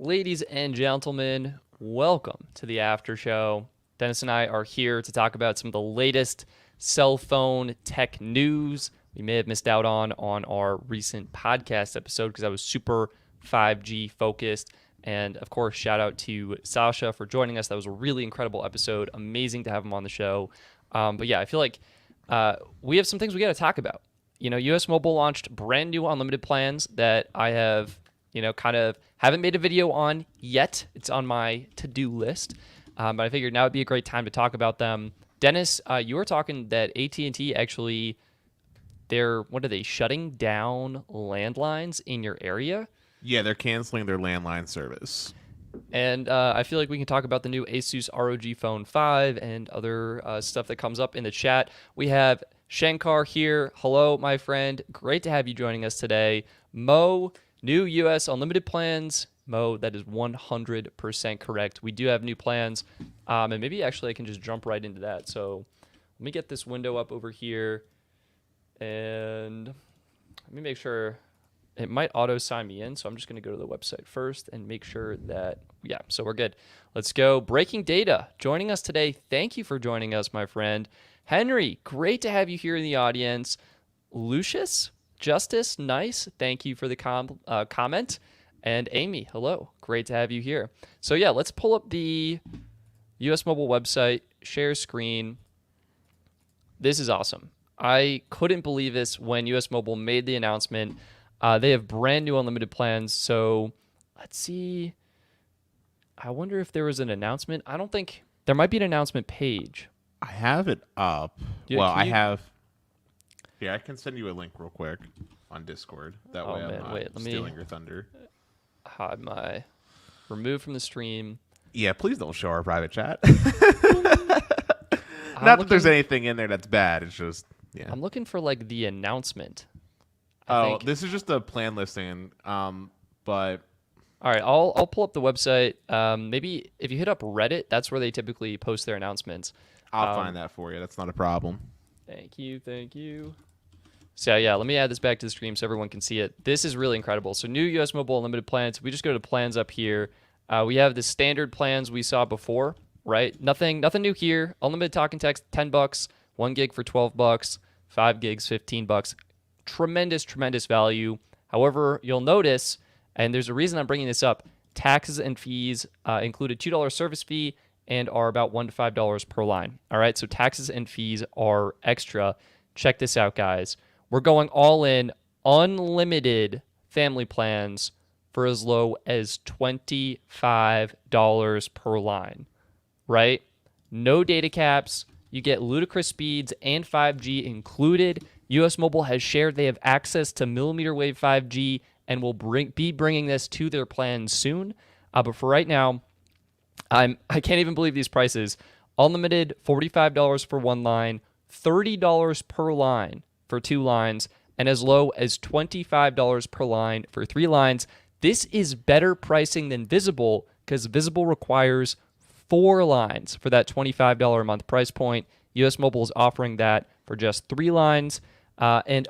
Ladies and gentlemen, welcome to the after show. Dennis and I are here to talk about some of the latest cell phone tech news we may have missed out on our recent podcast episode because I was super 5G focused. And of course, shout out to Sasha for joining us. That was a really incredible episode. Amazing to have him on the show. But yeah, I feel like we have some things we got to talk about. You know, US Mobile launched brand new unlimited plans that I have, kind of haven't made a video on yet. It's on my to-do list. But I figured now would be a great time to talk about them. Dennis, you were talking that AT&T actually, what are they, shutting down landlines in your area? Yeah, they're canceling their landline service. And I feel like we can talk about the new ASUS ROG Phone 5 and other stuff that comes up in the chat. We have Shankar here. Hello, my friend. Great to have you joining us today. Mo, new US unlimited plans. Mo, that is 100% correct. We do have new plans. And maybe actually I can just jump right into that. So let me get this window up over here. And let me make sure. It might auto sign me in, so I'm just going to go to the website first and make sure that, so we're good. Let's go. Breaking Data joining us today. Thank you for joining us, my friend. Henry, great to have you here in the audience. Lucius, Justice, nice. Thank you for the comment. And Amy, hello. Great to have you here. So yeah, let's pull up the US Mobile website, share screen. This is awesome. I couldn't believe this when US Mobile made the announcement. They have brand new unlimited plans. So let's see. I wonder if there was an announcement. I don't think there might be an announcement page. I have it up. Yeah, I have. Yeah, I can send you a link real quick on Discord. That way I'm not stealing your thunder. Hide my remove from the stream. Yeah, please don't show our private chat. Not that there's anything in there that's bad. It's just, yeah. I'm looking for like the announcement. This is just a plan listing, but... All right, I'll pull up the website. Maybe if you hit up Reddit, that's where they typically post their announcements. I'll find that for you. That's not a problem. Thank you. So yeah, let me add this back to the stream so everyone can see it. This is really incredible. So new US Mobile Unlimited plans. We just go to plans up here. We have the standard plans we saw before, right? Nothing new here. Unlimited talk and text, $10. 1 gig for $12. 5 gigs, $15. Tremendous value. However, you'll notice, and there's a reason I'm bringing this up, taxes and fees include a $2 service fee and are about $1 to $5 per line. All right, so taxes and fees are extra. Check this out, guys. We're going all in, unlimited family plans for as low as $25 per line, right? No data caps. You get ludicrous speeds and 5G included. US Mobile has shared they have access to millimeter wave 5G and will be bringing this to their plans soon. But for right now, I can't even believe these prices. Unlimited, $45 for 1 line, $30 per line for 2 lines, and as low as $25 per line for 3 lines. This is better pricing than Visible because Visible requires 4 lines for that $25 a month price point. US Mobile is offering that for just 3 lines. And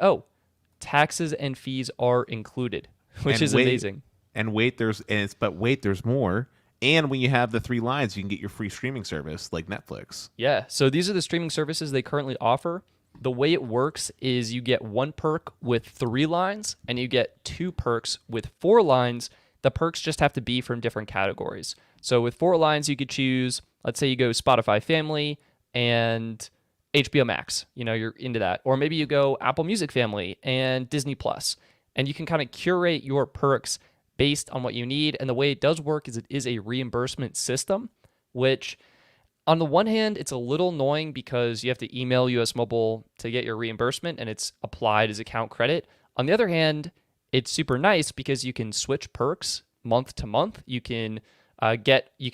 taxes and fees are included, which is amazing. And there's more. And when you have the 3 lines, you can get your free streaming service like Netflix. Yeah. So these are the streaming services they currently offer. The way it works is you get 1 perk with 3 lines and you get 2 perks with 4 lines. The perks just have to be from different categories. So with 4 lines, you could choose, let's say you go Spotify Family and HBO Max, you're into that. Or maybe you go Apple Music Family and Disney Plus. And you can kind of curate your perks based on what you need. And the way it does work is it is a reimbursement system, which on the one hand, it's a little annoying because you have to email US Mobile to get your reimbursement and it's applied as account credit. On the other hand, it's super nice because you can switch perks month to month. You can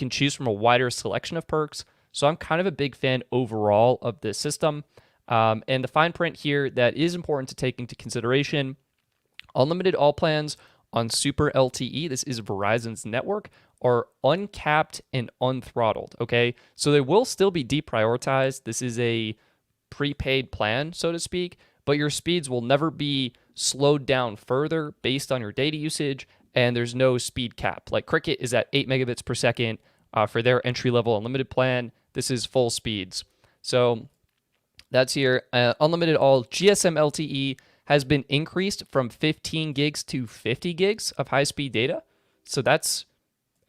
choose from a wider selection of perks. So I'm kind of a big fan overall of this system. And the fine print here that is important to take into consideration, unlimited all plans on Super LTE, this is Verizon's network, are uncapped and unthrottled, okay? So they will still be deprioritized. This is a prepaid plan, so to speak, but your speeds will never be slowed down further based on your data usage, and there's no speed cap. Like Cricket is at 8 megabits per second for their entry-level unlimited plan. This is full speeds. So that's here. Unlimited all GSM LTE has been increased from 15 gigs to 50 gigs of high-speed data. So that's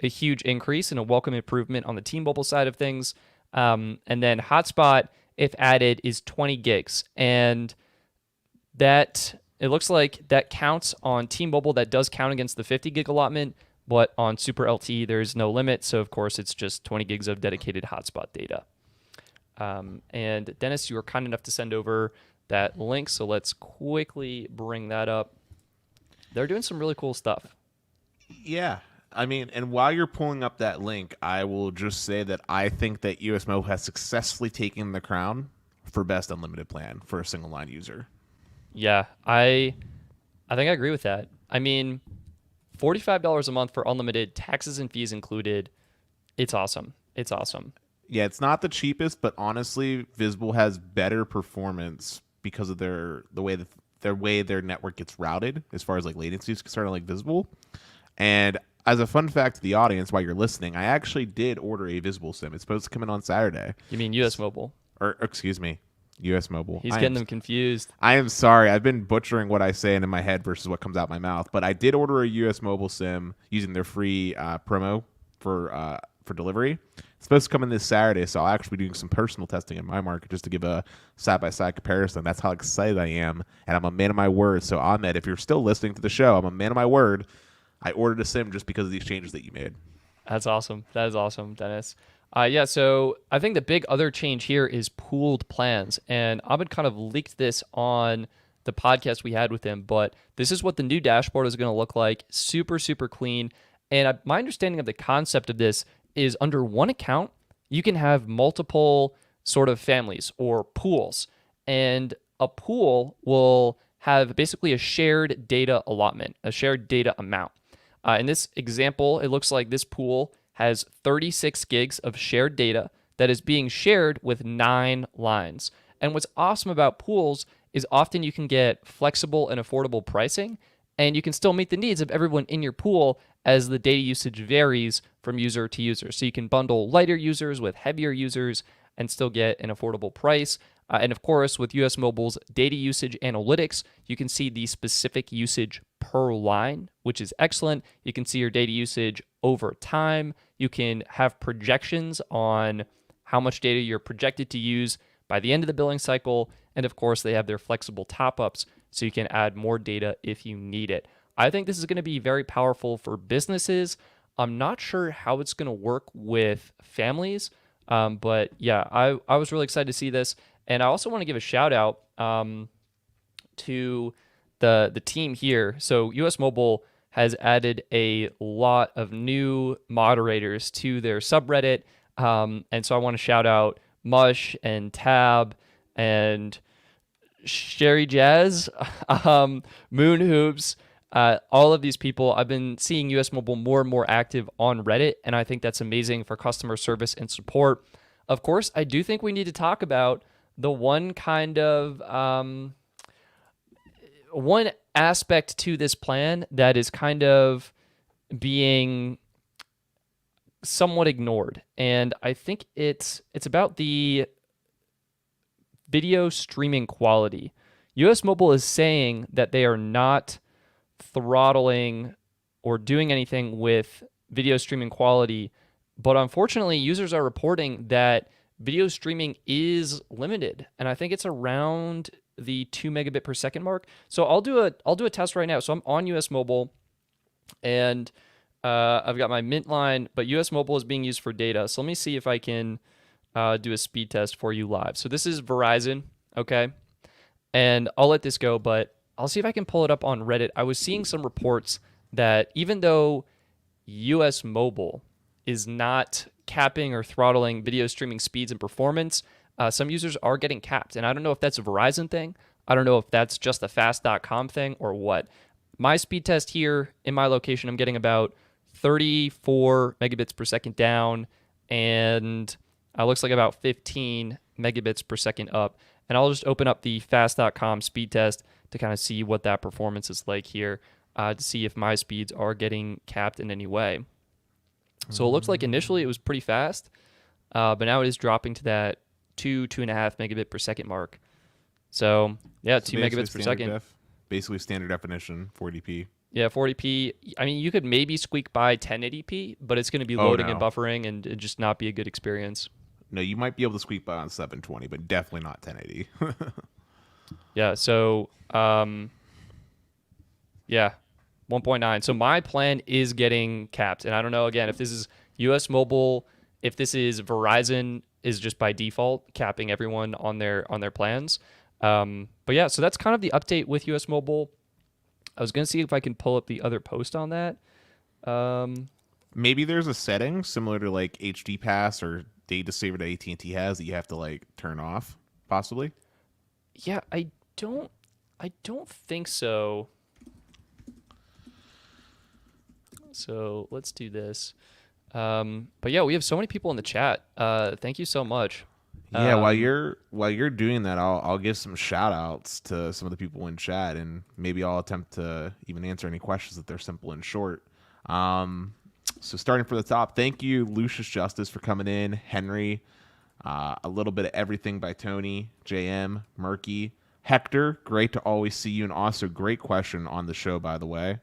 a huge increase and a welcome improvement on the T-Mobile side of things. And then hotspot, if added, is 20 gigs. And that it looks like that counts on T-Mobile. That does count against the 50 gig allotment, but on Super LTE, there's no limit. So, of course, it's just 20 gigs of dedicated hotspot data. And Dennis, you were kind enough to send over that link. So let's quickly bring that up. They're doing some really cool stuff. Yeah. I mean, and while you're pulling up that link, I will just say that I think that US Mobile has successfully taken the crown for best unlimited plan for a single line user. Yeah, I think I agree with that. I mean, $45 a month for unlimited, taxes and fees included. It's awesome. It's awesome. Yeah, it's not the cheapest, but honestly, Visible has better performance because of the way their network gets routed as far as like latency is concerned, like Visible. And as a fun fact to the audience, while you're listening, I actually did order a Visible SIM. It's supposed to come in on Saturday. You mean US Mobile? Or excuse me, US Mobile. He's getting them confused. I am sorry. I've been butchering what I say in my head versus what comes out my mouth. But I did order a US Mobile SIM using their free promo for delivery. It's supposed to come in this Saturday, so I'll actually be doing some personal testing in my market just to give a side-by-side comparison. That's how excited I am, and I'm a man of my word. So, Ahmed, if you're still listening to the show, I'm a man of my word. I ordered a SIM just because of these changes that you made. That's awesome. That is awesome, Dennis. Yeah, so I think the big other change here is pooled plans. And Ahmed kind of leaked this on the podcast we had with him, but this is what the new dashboard is going to look like. Super, super clean. And my understanding of the concept of this is under one account, you can have multiple sort of families or pools. And a pool will have basically a shared data allotment, a shared data amount. In this example, it looks like this pool has 36 gigs of shared data that is being shared with 9 lines. And what's awesome about pools is often you can get flexible and affordable pricing, and you can still meet the needs of everyone in your pool as the data usage varies from user to user. So you can bundle lighter users with heavier users and still get an affordable price. And of course, with US Mobile's data usage analytics, you can see the specific usage per line, which is excellent. You can see your data usage over time. You can have projections on how much data you're projected to use by the end of the billing cycle. And of course, they have their flexible top-ups, so you can add more data if you need it. I think this is going to be very powerful for businesses. I'm not sure how it's going to work with families, but yeah, I was really excited to see this. And I also want to give a shout out to the team here. So US Mobile has added a lot of new moderators to their subreddit. And so I want to shout out Mush and Tab and Sherry Jazz, Moon Hoops, all of these people. I've been seeing US Mobile more and more active on Reddit, and I think that's amazing for customer service and support. Of course, I do think we need to talk about the one kind of one aspect to this plan that is kind of being somewhat ignored, and I think it's about the video streaming quality. US Mobile is saying that they are not throttling or doing anything with video streaming quality, but unfortunately, users are reporting that video streaming is limited, and I think it's around the 2 megabit per second mark. So I'll do a test right now. So I'm on US Mobile, and I've got my Mint line, but US Mobile is being used for data. So let me see if I can do a speed test for you live. So this is Verizon, okay? And I'll let this go, but I'll see if I can pull it up on Reddit. I was seeing some reports that even though US Mobile is not capping or throttling video streaming speeds and performance, some users are getting capped. And I don't know if that's a Verizon thing. I don't know if that's just a fast.com thing or what. My speed test here in my location, I'm getting about 34 megabits per second down, and it looks like about 15 megabits per second up. And I'll just open up the fast.com speed test to kind of see what that performance is like here. to see if my speeds are getting capped in any way. So it looks like initially it was pretty fast, but now it is dropping to that 2.5 megabit per second mark. So yeah, So 2 megabits per second. Basically standard definition, 40p. Yeah, 40p. I mean, you could maybe squeak by 1080p, but it's going to be Oh loading and no, buffering and it just not be a good experience. no, you might be able to squeak by on 720, but definitely not 1080. Yeah, so yeah, 1.9. So my plan is getting capped, and I don't know again if this is US Mobile, if this is Verizon is just by default capping everyone on their plans. But yeah, so that's kind of the update with US Mobile. I was gonna see if I can pull up the other post on that. Maybe there's a setting similar to like HD Pass or Data Saver that AT&T has that you have to like turn off, possibly. Yeah, I don't think so. So let's do this. But yeah, we have so many people in the chat. Thank you so much. Yeah, while you're doing that, I'll give some shout outs to some of the people in chat, and maybe I'll attempt to even answer any questions if they're simple and short. So starting from the top, thank you, Lucius Justice, for coming in. Henry, a little bit of everything by Tony, JM, Murky, Hector. Great to always see you, and also great question on the show, by the way.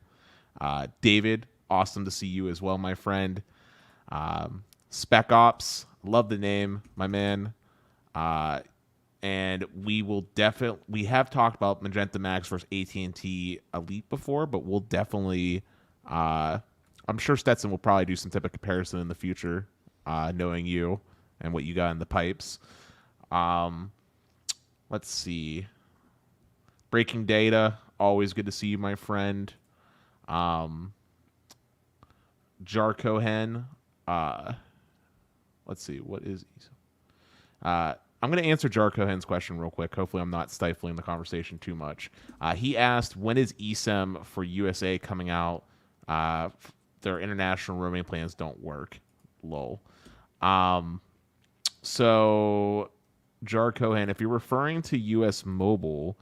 David, awesome to see you as well, my friend. Spec Ops, love the name, my man. And we have talked about Magenta Max versus AT&T Elite before, but we'll definitely, I'm sure Stetson will probably do some type of comparison in the future, knowing you and what you got in the pipes. Let's see. Breaking Data, always good to see you, my friend. Jar Cohen, let's see, what is I'm going to answer Jar Cohen's question real quick. Hopefully I'm not stifling the conversation too much. He asked, when is eSIM for USA coming out? Their international roaming plans don't work. Lol. So, Jar Cohen, if you're referring to US Mobile,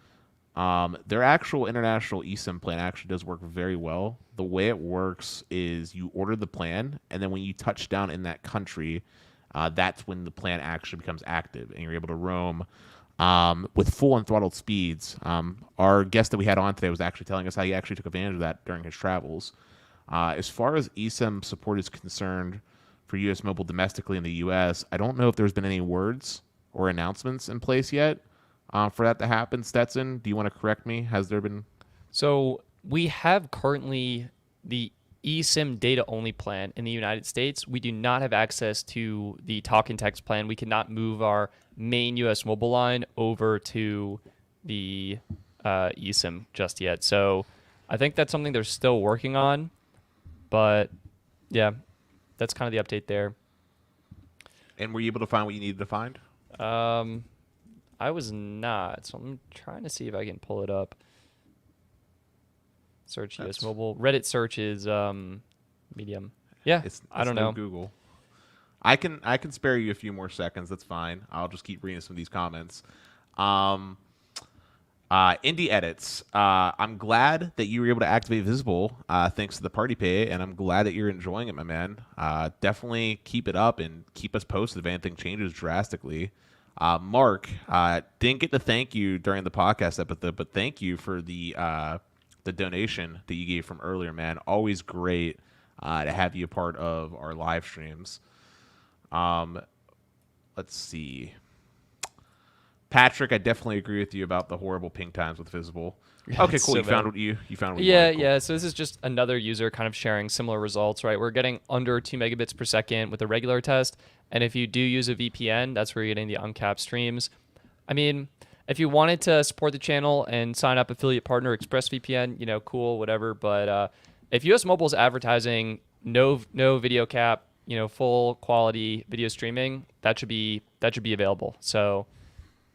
their actual international eSIM plan actually does work very well. The way it works is you order the plan, and then when you touch down in that country, that's when the plan actually becomes active, and you're able to roam with full unthrottled speeds. Our guest that we had on today was actually telling us how he actually took advantage of that during his travels. As far as eSIM support is concerned for US Mobile domestically in the US, I don't know if there's been any words or announcements in place yet for that to happen. Stetson, do you want to correct me? Has there been? So we have currently the eSIM data only plan in the United States. We do not have access to the talk and text plan. We cannot move our main US mobile line over to the eSIM just yet. So I think that's something they're still working on. But yeah, that's kind of the update there. And were you able to find what you needed to find? I was not. So I'm trying to see if I can pull it up. Search US Mobile. Reddit search is medium. Yeah, I don't know. Google. I can spare you a few more seconds. That's fine. I'll just keep reading some of these comments. Indie Edits. I'm glad that you were able to activate Visible thanks to the Party Pay, and I'm glad that you're enjoying it, my man. Definitely keep it up and keep us posted if anything changes drastically. Mark, didn't get to thank you during the podcast episode, but thank you for the donation that you gave from earlier, man. Always great to have you a part of our live streams. Let's see. Patrick, I definitely agree with you about the horrible ping times with Visible. Okay, cool. So you found what you found. What yeah, you wanted. Cool. yeah. So this is just another user kind of sharing similar results, right? We're getting under 2 megabits per second with a regular test, and if you do use a VPN, that's where you're getting the uncapped streams. I mean, if you wanted to support the channel and sign up affiliate partner ExpressVPN, cool, whatever. But if US Mobile is advertising no video cap, full quality video streaming, that should be available. So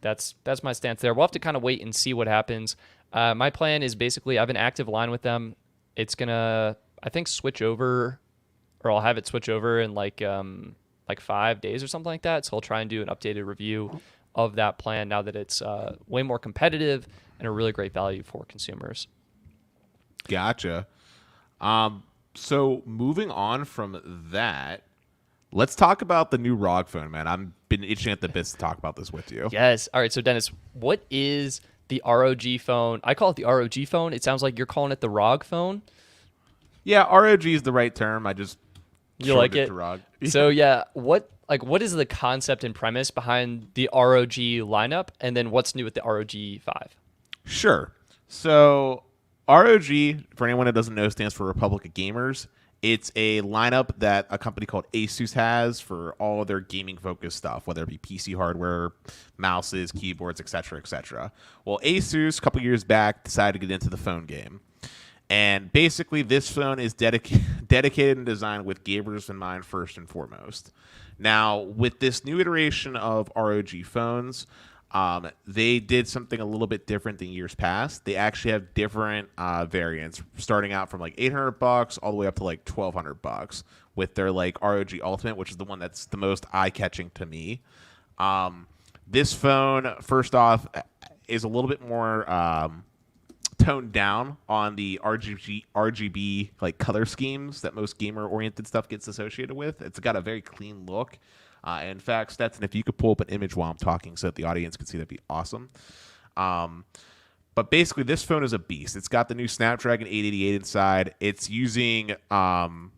that's my stance there. We'll have to kind of wait and see what happens. My plan is basically I have an active line with them. It's gonna, I think, switch over, or I'll have it switch over in like 5 days or something like that. So I'll try and do an updated review of that plan now that it's way more competitive and a really great value for consumers. Gotcha. So moving on from that, let's talk about the new ROG phone, man. I've been itching at the bits to talk about this with you. Yes. All right. So Dennis, what is the ROG phone? I call it the ROG phone. It sounds like you're calling it the ROG phone. Yeah, ROG is the right term. I just You like shortened it? to ROG. So yeah, what is the concept and premise behind the ROG lineup, and then what's new with the ROG 5? Sure. So ROG, for anyone that doesn't know, stands for Republic of Gamers. It's a lineup that a company called ASUS has for all of their gaming-focused stuff, whether it be PC hardware, mouses, keyboards, etc., etc. Well, ASUS, a couple years back, decided to get into the phone game. And basically, this phone is dedicated and designed with gamers in mind first and foremost. Now, with this new iteration of ROG phones, they did something a little bit different than years past. They actually have different variants, starting out from like $800 all the way up to like $1,200 with their like ROG Ultimate, which is the one that's the most eye-catching to me. This phone, first off, is a little bit more toned down on the RGB like color schemes that most gamer-oriented stuff gets associated with. It's got a very clean look. In fact, Stetson, if you could pull up an image while I'm talking so that the audience can see, that'd be awesome. But basically, this phone is a beast. It's got the new Snapdragon 888 inside. It's using one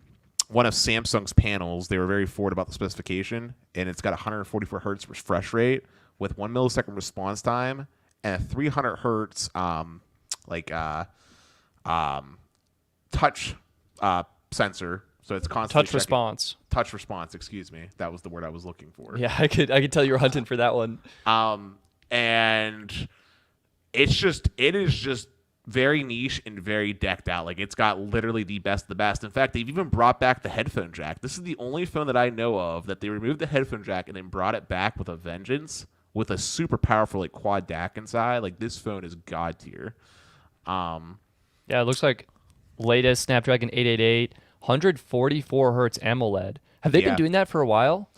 of Samsung's panels. They were very forward about the specification, and it's got 144 hertz refresh rate with 1 millisecond response time and a 300 hertz touch sensor. So it's constantly Touch response. Touch response, excuse me. That was the word I was looking for. Yeah, I could tell you were hunting for that one. And it is just very niche and very decked out. Like, it's got literally the best of the best. In fact, they've even brought back the headphone jack. This is the only phone that I know of that they removed the headphone jack and then brought it back with a vengeance with a super powerful like quad DAC inside. Like, this phone is god tier. Yeah, it looks like latest Snapdragon 888, 144 hertz AMOLED. Have they been doing that for a while?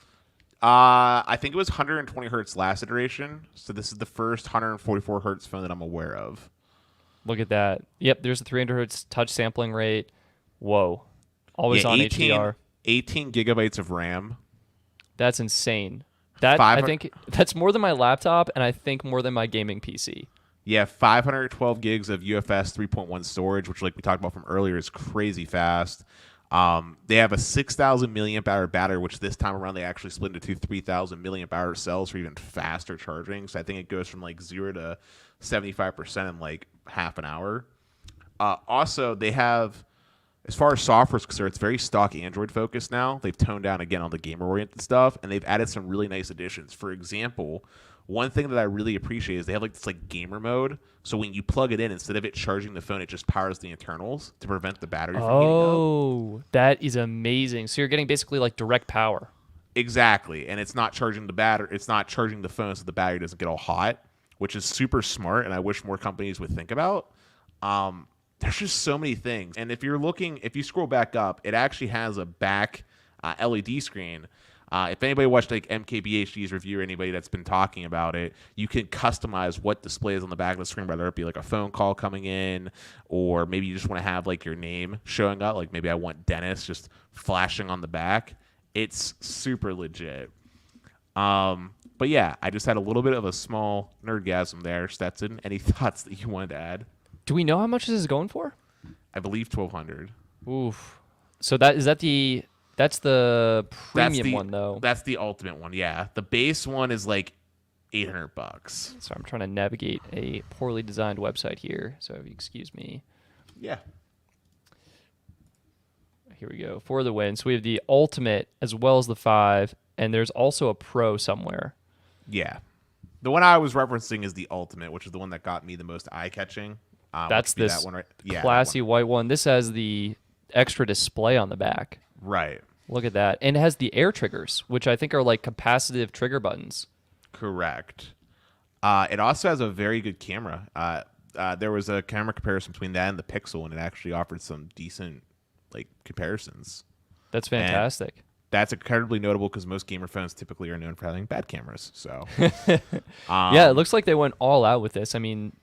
I think it was 120 hertz last iteration. So this is the first 144 hertz phone that I'm aware of. Look at that. Yep, there's a 300 hertz touch sampling rate. Whoa. Always on HDR. 18 gigabytes of RAM. That's insane. I think that's more than my laptop, and I think more than my gaming PC. Yeah, 512 gigs of UFS 3.1 storage, which, like we talked about from earlier, is crazy fast. They have a 6,000 milliamp hour battery, which this time around they actually split into two 3,000 milliamp hour cells for even faster charging. So I think it goes from like 0 to 75% in like half an hour. Also, they have, as far as software is concerned, it's very stock Android focused now. They've toned down again on the gamer oriented stuff, and they've added some really nice additions. For example, one thing that I really appreciate is they have like this like gamer mode. So when you plug it in, instead of it charging the phone, it just powers the internals to prevent the battery from heating up. Oh, that is amazing. So you're getting basically like direct power. Exactly. And it's not charging the battery. It's not charging the phone so the battery doesn't get all hot, which is super smart. And I wish more companies would think about. There's just so many things. And if you scroll back up, it actually has a back LED screen. If anybody watched like MKBHD's review or anybody that's been talking about it, you can customize what displays on the back of the screen, whether it be like a phone call coming in, or maybe you just want to have like your name showing up. Like maybe I want Dennis just flashing on the back. It's super legit. But yeah, I just had a little bit of a small nerdgasm there. Stetson, any thoughts that you wanted to add? Do we know how much this is going for? I believe 1,200. Oof. So that's the premium one, though. That's the ultimate one, yeah. The base one is like $800. Sorry, I'm trying to navigate a poorly designed website here, so if you excuse me. Yeah. Here we go. For the win. So we have the ultimate as well as the 5, and there's also a pro somewhere. Yeah. The one I was referencing is the ultimate, which is the one that got me the most eye-catching. That's this that one, right? Yeah, classy white one. This has the extra display on the back. Right. Look at that. And it has the air triggers, which I think are like capacitive trigger buttons. Correct. It also has a very good camera. There was a camera comparison between that and the Pixel, and it actually offered some decent like comparisons. That's fantastic. And that's incredibly notable because most gamer phones typically are known for having bad cameras. So yeah, it looks like they went all out with this. I mean,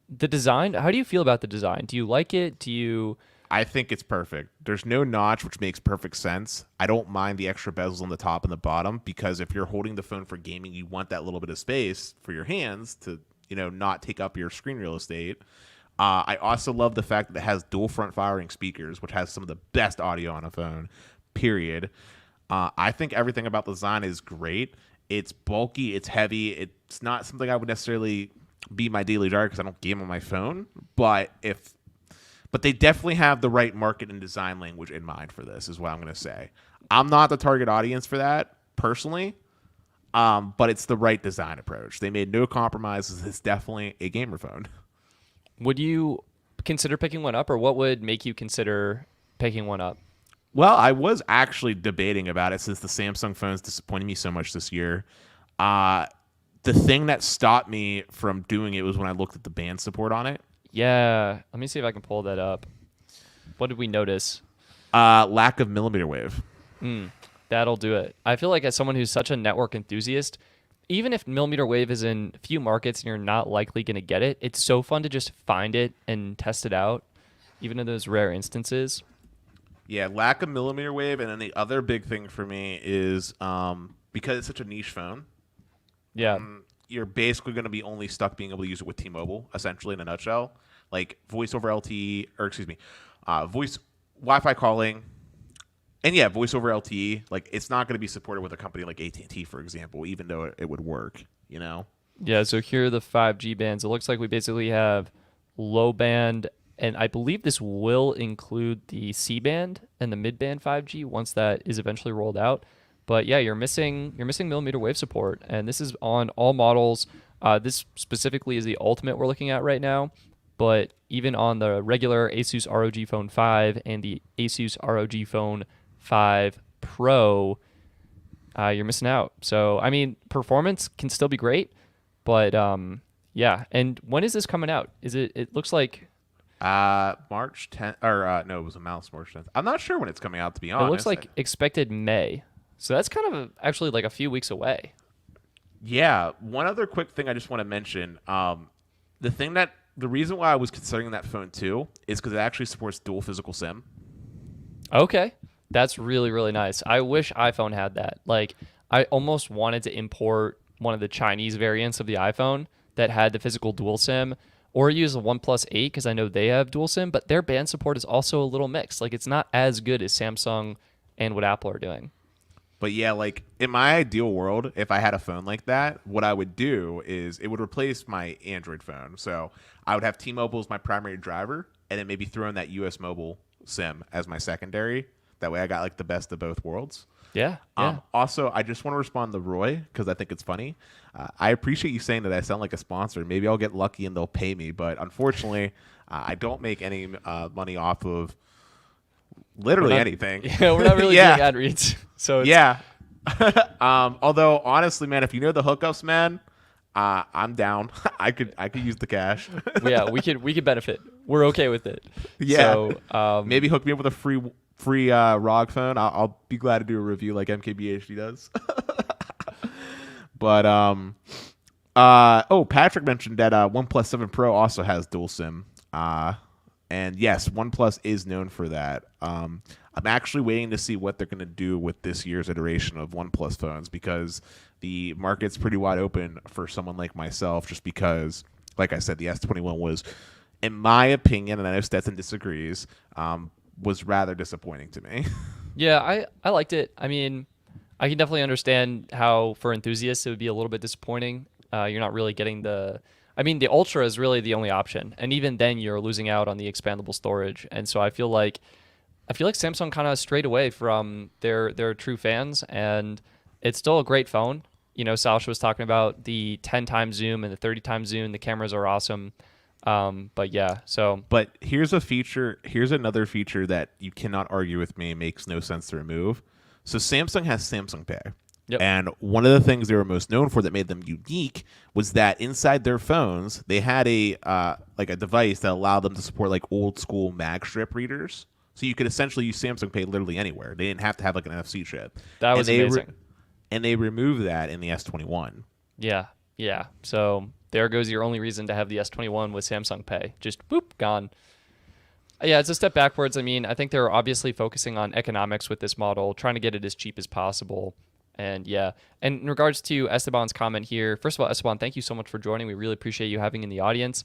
The design, how do you feel about the design? Do you like it? Do you I think it's perfect. There's no notch, which makes perfect sense. I don't mind the extra bezels on the top and the bottom because if you're holding the phone for gaming, you want that little bit of space for your hands to, not take up your screen real estate. I also love the fact that it has dual front firing speakers, which has some of the best audio on a phone, period. I think everything about the design is great. It's bulky, it's heavy. It's not something I would necessarily be my daily driver because I don't game on my phone. But they definitely have the right market and design language in mind for this, is what I'm going to say. I'm not the target audience for that, personally, but it's the right design approach. They made no compromises. It's definitely a gamer phone. would you consider picking one up, or what would make you consider picking one up? Well, I was actually debating about it since the Samsung phones disappointed me so much this year. The thing that stopped me from doing it was when I looked at the band support on it. Yeah, let me see if I can pull that up. What did we notice? Lack of millimeter wave. That'll do it. I feel like as someone who's such a network enthusiast, even if millimeter wave is in a few markets and you're not likely going to get it, it's so fun to just find it and test it out, even in those rare instances. Yeah, lack of millimeter wave. And then the other big thing for me is because it's such a niche phone, Yeah. you're basically going to be only stuck being able to use it with T-Mobile, essentially, in a nutshell. Like voice over LTE, or excuse me, voice Wi-Fi calling, and yeah, voice over LTE. Like it's not going to be supported with a company like AT&T, for example, even though it would work. Yeah, so here are the 5G bands. It looks like we basically have low band, and I believe this will include the C band and the mid band 5G once that is eventually rolled out. But yeah, you're missing millimeter wave support, and this is on all models. This specifically is the Ultimate we're looking at right now, but even on the regular ASUS ROG Phone 5 and the ASUS ROG Phone 5 Pro, you're missing out. So I mean, performance can still be great, but yeah. And when is this coming out? Is it? It looks like March 10th, or no, it was a mouse March 10th. I'm not sure when it's coming out, to be honest. it looks like expected May. So that's kind of actually like a few weeks away. Yeah. One other quick thing I just want to mention. The reason why I was considering that phone too is because it actually supports dual physical SIM. Okay. That's really, really nice. I wish iPhone had that. Like, I almost wanted to import one of the Chinese variants of the iPhone that had the physical dual SIM, or use a OnePlus 8 because I know they have dual SIM, but their band support is also a little mixed. Like, it's not as good as Samsung and what Apple are doing. But yeah, like in my ideal world, if I had a phone like that, what I would do is it would replace my Android phone. So I would have T-Mobile as my primary driver, and then maybe throw in that US Mobile SIM as my secondary. That way I got like the best of both worlds. Yeah. Also, I just want to respond to Roy because I think it's funny. I appreciate you saying that I sound like a sponsor. Maybe I'll get lucky and they'll pay me. But unfortunately, I don't make any money off of literally anything. Yeah, we're not really doing ad reads. So it's, yeah. Although honestly, man, if you know the hookups, man, I'm down. I could use the cash. yeah, we could benefit. We're okay with it. Yeah. So Maybe hook me up with a free ROG phone. I'll be glad to do a review like MKBHD does. But Patrick mentioned that OnePlus 7 Pro also has dual SIM. And yes, OnePlus is known for that. I'm actually waiting to see what they're going to do with this year's iteration of OnePlus phones because the market's pretty wide open for someone like myself just because, like I said, the S21 was, in my opinion, and I know Stetson disagrees, was rather disappointing to me. yeah, I liked it. I mean, I can definitely understand how for enthusiasts it would be a little bit disappointing. You're not really getting the Ultra is really the only option, and even then you're losing out on the expandable storage. And so I feel like Samsung kind of strayed away from their true fans, and it's still a great phone. You know, Sasha was talking about the 10 times zoom and the 30 times zoom. The cameras are awesome. But yeah, so. But here's another feature that you cannot argue with me makes no sense to remove. So Samsung has Samsung Pay. Yep. And one of the things they were most known for that made them unique was that inside their phones, they had a device that allowed them to support like old school mag strip readers. So you could essentially use Samsung Pay literally anywhere. They didn't have to have like an NFC chip. That was amazing. And they removed that in the S21. Yeah. So there goes your only reason to have the S21 with Samsung Pay. Just boop, gone. Yeah, it's a step backwards. I mean, I think they're obviously focusing on economics with this model, trying to get it as cheap as possible. And yeah, and in regards to Esteban's comment here, first of all, Esteban, thank you so much for joining. We really appreciate you having in the audience.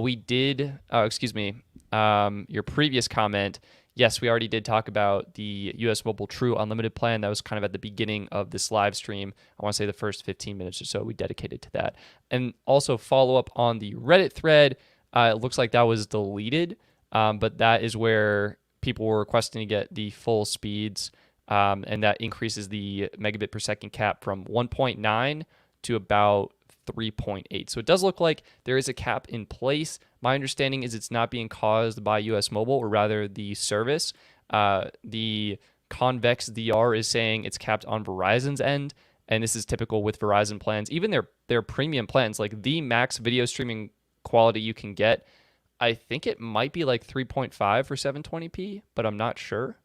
We did, your previous comment. Yes, we already did talk about the US Mobile True Unlimited plan. That was kind of at the beginning of this live stream. I want to say the first 15 minutes or so we dedicated to that. And also follow up on the Reddit thread. It looks like that was deleted. But that is where people were requesting to get the full speeds, and that increases the megabit per second cap from 1.9 to about 3.8. So it does look like there is a cap in place. My understanding is it's not being caused by US Mobile, or rather the service. The Convex DR is saying it's capped on Verizon's end, and this is typical with Verizon plans. Even their premium plans, like the max video streaming quality you can get, I think it might be like 3.5 for 720p, but I'm not sure.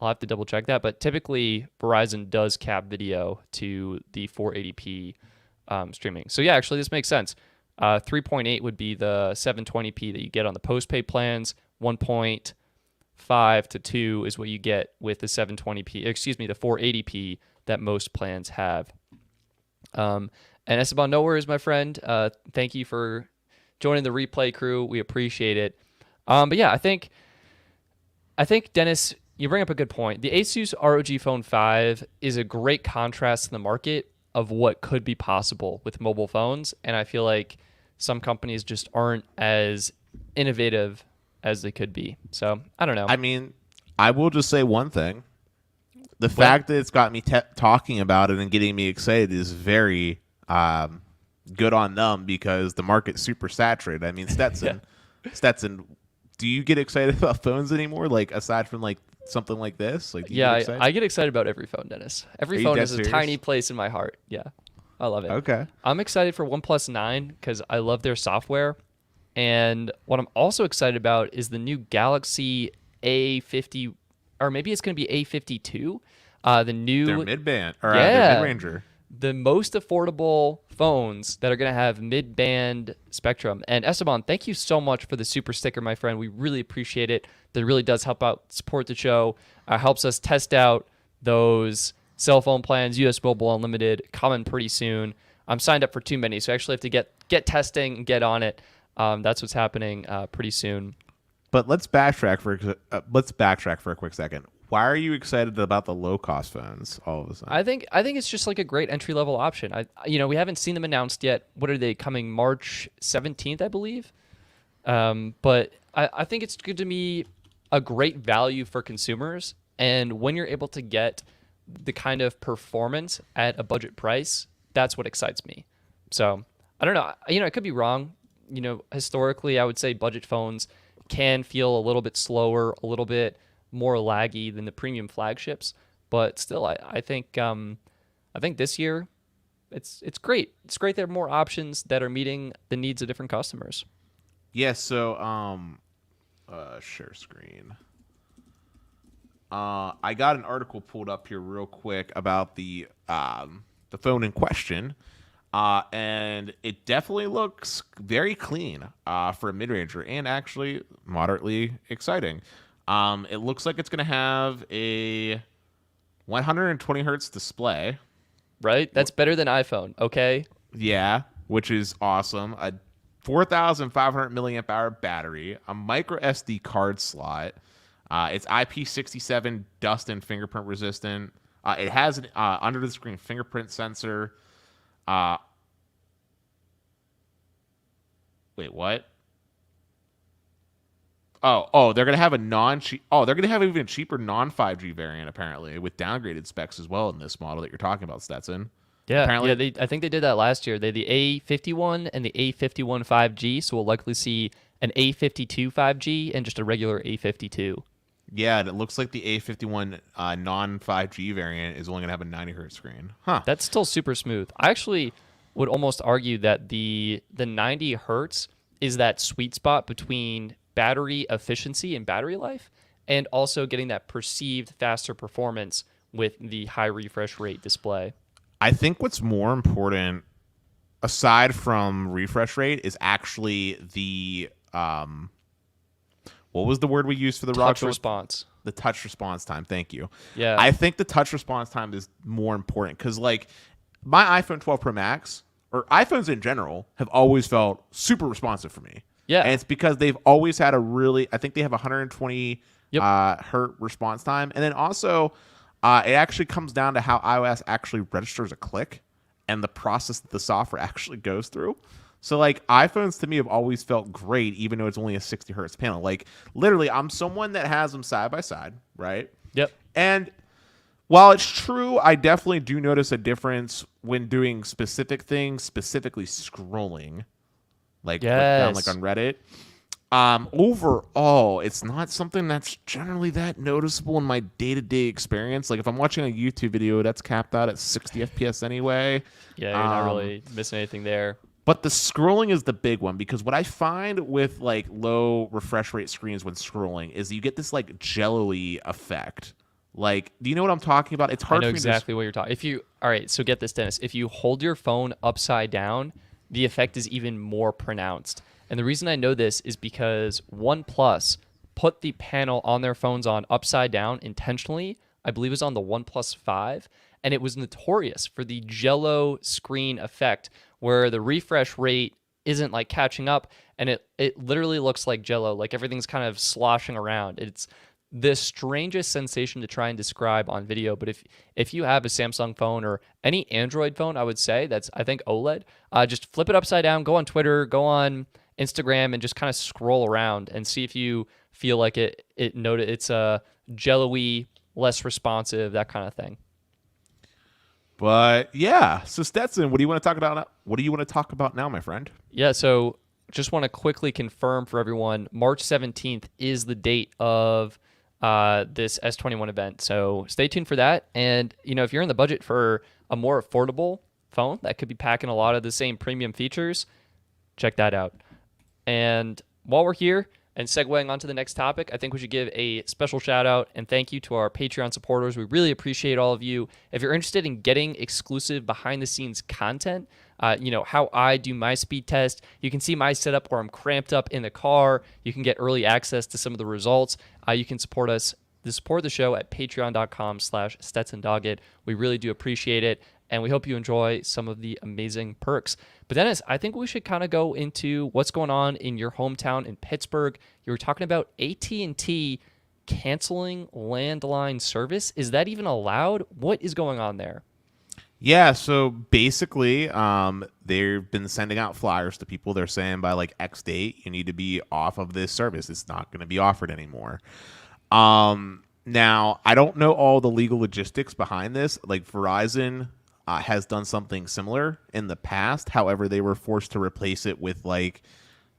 I'll have to double check that. But typically, Verizon does cap video to the 480p streaming. So yeah, actually, this makes sense. 3.8 would be the 720p that you get on the postpaid plans. 1.5 to 2 is what you get with the 720p. Excuse me, the 480p that most plans have. And Esteban, no worries, my friend. Thank you for joining the replay crew. We appreciate it. But yeah, I think Dennis, you bring up a good point. The ASUS ROG Phone 5 is a great contrast to the market of what could be possible with mobile phones, and I feel like some companies just aren't as innovative as they could be. So I don't know. I mean, I will just say one thing. The fact that it's got me talking about it and getting me excited is very good on them, because the market's super saturated. I mean, Stetson, do you get excited about phones anymore? Like, aside from like something like this? Like, I get excited about every phone, Dennis. Every phone has a tiny place in my heart. Yeah, I love it. Okay. I'm excited for OnePlus 9 because I love their software. And what I'm also excited about is the new Galaxy A50, or maybe it's going to be A52. The new... Their mid-band, or their mid-ranger. The most affordable phones that are going to have mid-band spectrum. And Esteban, thank you so much for the super sticker, my friend. We really appreciate it. That really does help out support the show. Helps us test out those cell phone plans, US Mobile Unlimited, coming pretty soon. I'm signed up for too many, so I actually have to get testing and get on it. That's what's happening pretty soon. But let's backtrack for a quick second. Why are you excited about the low-cost phones all of a sudden? I think it's just like a great entry-level option. We haven't seen them announced yet. What are they coming? March 17th, I believe. But I think it's good to me a great value for consumers. And when you're able to get the kind of performance at a budget price, that's what excites me. So I don't know. I could be wrong. Historically, I would say budget phones can feel a little bit slower, a little bit more laggy than the premium flagships, but still, I think this year it's great. It's great there are more options that are meeting the needs of different customers. Yes. So share screen. I got an article pulled up here real quick about the phone in question, and it definitely looks very clean for a mid-ranger, and actually moderately exciting. It looks like it's going to have a 120 hertz display. Right? That's better than iPhone, okay? Yeah, which is awesome. A 4,500 milliamp hour battery, a micro SD card slot. It's IP67 dust and fingerprint resistant. It has an under the screen fingerprint sensor. Wait, what? Oh, they're gonna have a they're gonna have even a cheaper non-5G variant apparently with downgraded specs as well in this model that you're talking about, Stetson. Yeah, apparently, I think they did that last year. They had the A51 and the A51 5G, so we'll likely see an A52 5G and just a regular A52. Yeah, and it looks like the A51 non-5G variant is only gonna have a 90 hertz screen. Huh? That's still super smooth. I actually would almost argue that the 90 hertz is that sweet spot between battery efficiency and battery life, and also getting that perceived faster performance with the high refresh rate display. I think what's more important, aside from refresh rate, is actually the what was the word we used for the ROG Touch phone? response. The touch response time. Thank you. Yeah. I think the touch response time is more important because, like, my iPhone 12 Pro Max or iPhones in general have always felt super responsive for me. Yeah. And it's because they've always had I think they have 120 hertz response time. And then also, it actually comes down to how iOS actually registers a click and the process that the software actually goes through. So, like, iPhones to me have always felt great, even though it's only a 60 hertz panel. Like, literally, I'm someone that has them side by side, right? Yep. And while it's true, I definitely do notice a difference when doing specific things, specifically scrolling, like down like on Reddit. Overall, it's not something that's generally that noticeable in my day-to-day experience. Like, if I'm watching a YouTube video, that's capped out at 60 FPS anyway. Yeah, you're not really missing anything there. But the scrolling is the big one, because what I find with like low refresh rate screens when scrolling is you get this like jello-y effect. Like, do you know what I'm talking about? It's hard. I know for me exactly what you're talking. All right, so get this, Dennis. If you hold your phone upside down, the effect is even more pronounced. And the reason I know this is because OnePlus put the panel on their phones on upside down intentionally. I believe it was on the OnePlus 5, and it was notorious for the jello screen effect, where the refresh rate isn't like catching up, and it literally looks like jello, like everything's kind of sloshing around. It's the strangest sensation to try and describe on video. But if you have a Samsung phone or any Android phone, I would say that's, I think, OLED, just flip it upside down, go on Twitter, go on Instagram, and just kind of scroll around and see if you feel like it's a jello-y, less responsive, that kind of thing. But yeah, so Stetson, what do you want to talk about now? What do you want to talk about now, my friend? Yeah, so just want to quickly confirm for everyone, March 17th is the date of this S21 event. So stay tuned for that. And, if you're in the budget for a more affordable phone that could be packing a lot of the same premium features, check that out. And while we're here and segueing onto the next topic, I think we should give a special shout out and thank you to our Patreon supporters. We really appreciate all of you. If you're interested in getting exclusive behind the scenes content, how I do my speed test, you can see my setup where I'm cramped up in the car. You can get early access to some of the results. You can support the show at patreon.com/Stetson Doggett. We really do appreciate it, and we hope you enjoy some of the amazing perks. But Dennis, I think we should kind of go into what's going on in your hometown in Pittsburgh. You were talking about AT&T canceling landline service. Is that even allowed? What is going on there? Yeah, so basically, they've been sending out flyers to people. They're saying by like X date, you need to be off of this service. It's not going to be offered anymore. Now, I don't know all the legal logistics behind this. Like, Verizon has done something similar in the past. However, they were forced to replace it with like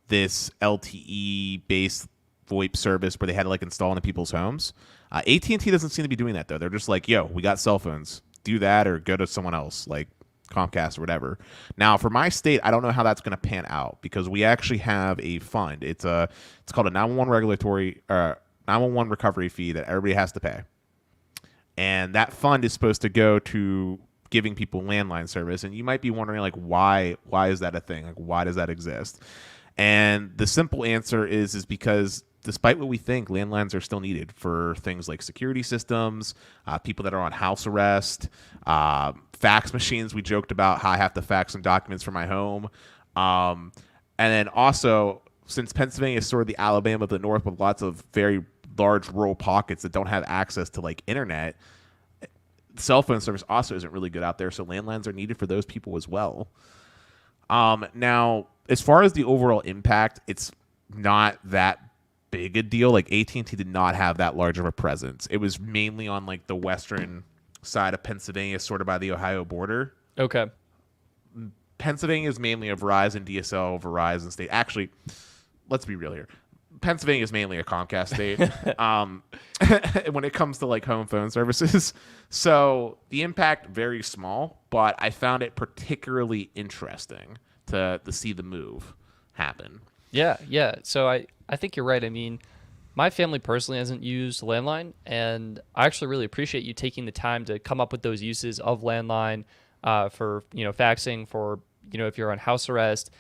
this LTE-based VoIP service where they had to like install into people's homes. AT&T doesn't seem to be doing that, though. They're just like, yo, we got cell phones. Do that or go to someone else, like Comcast or whatever. Now, for my state, I don't know how that's going to pan out because we actually have a fund. It's called a 911 recovery fee that everybody has to pay. And that fund is supposed to go to giving people landline service. And you might be wondering, like, why is that a thing? Like, why does that exist? And the simple answer is because despite what we think, landlines are still needed for things like security systems, people that are on house arrest, fax machines. We joked about how I have to fax some documents from my home. And then also, since Pennsylvania is sort of the Alabama of the North with lots of very large rural pockets that don't have access to like internet, cell phone service also isn't really good out there. So landlines are needed for those people as well. Now, as far as the overall impact, it's not that big a deal. Like, AT&T did not have that large of a presence. It was mainly on like the western side of Pennsylvania, sort of by the Ohio border. Okay. Pennsylvania is mainly a Verizon DSL, Verizon state. Actually, let's be real here. Pennsylvania is mainly a Comcast state when it comes to like home phone services. So the impact very small, but I found it particularly interesting to see the move happen. Yeah. So I think you're right. I mean, my family personally hasn't used landline, and I actually really appreciate you taking the time to come up with those uses of landline for faxing, for if you're on house arrest,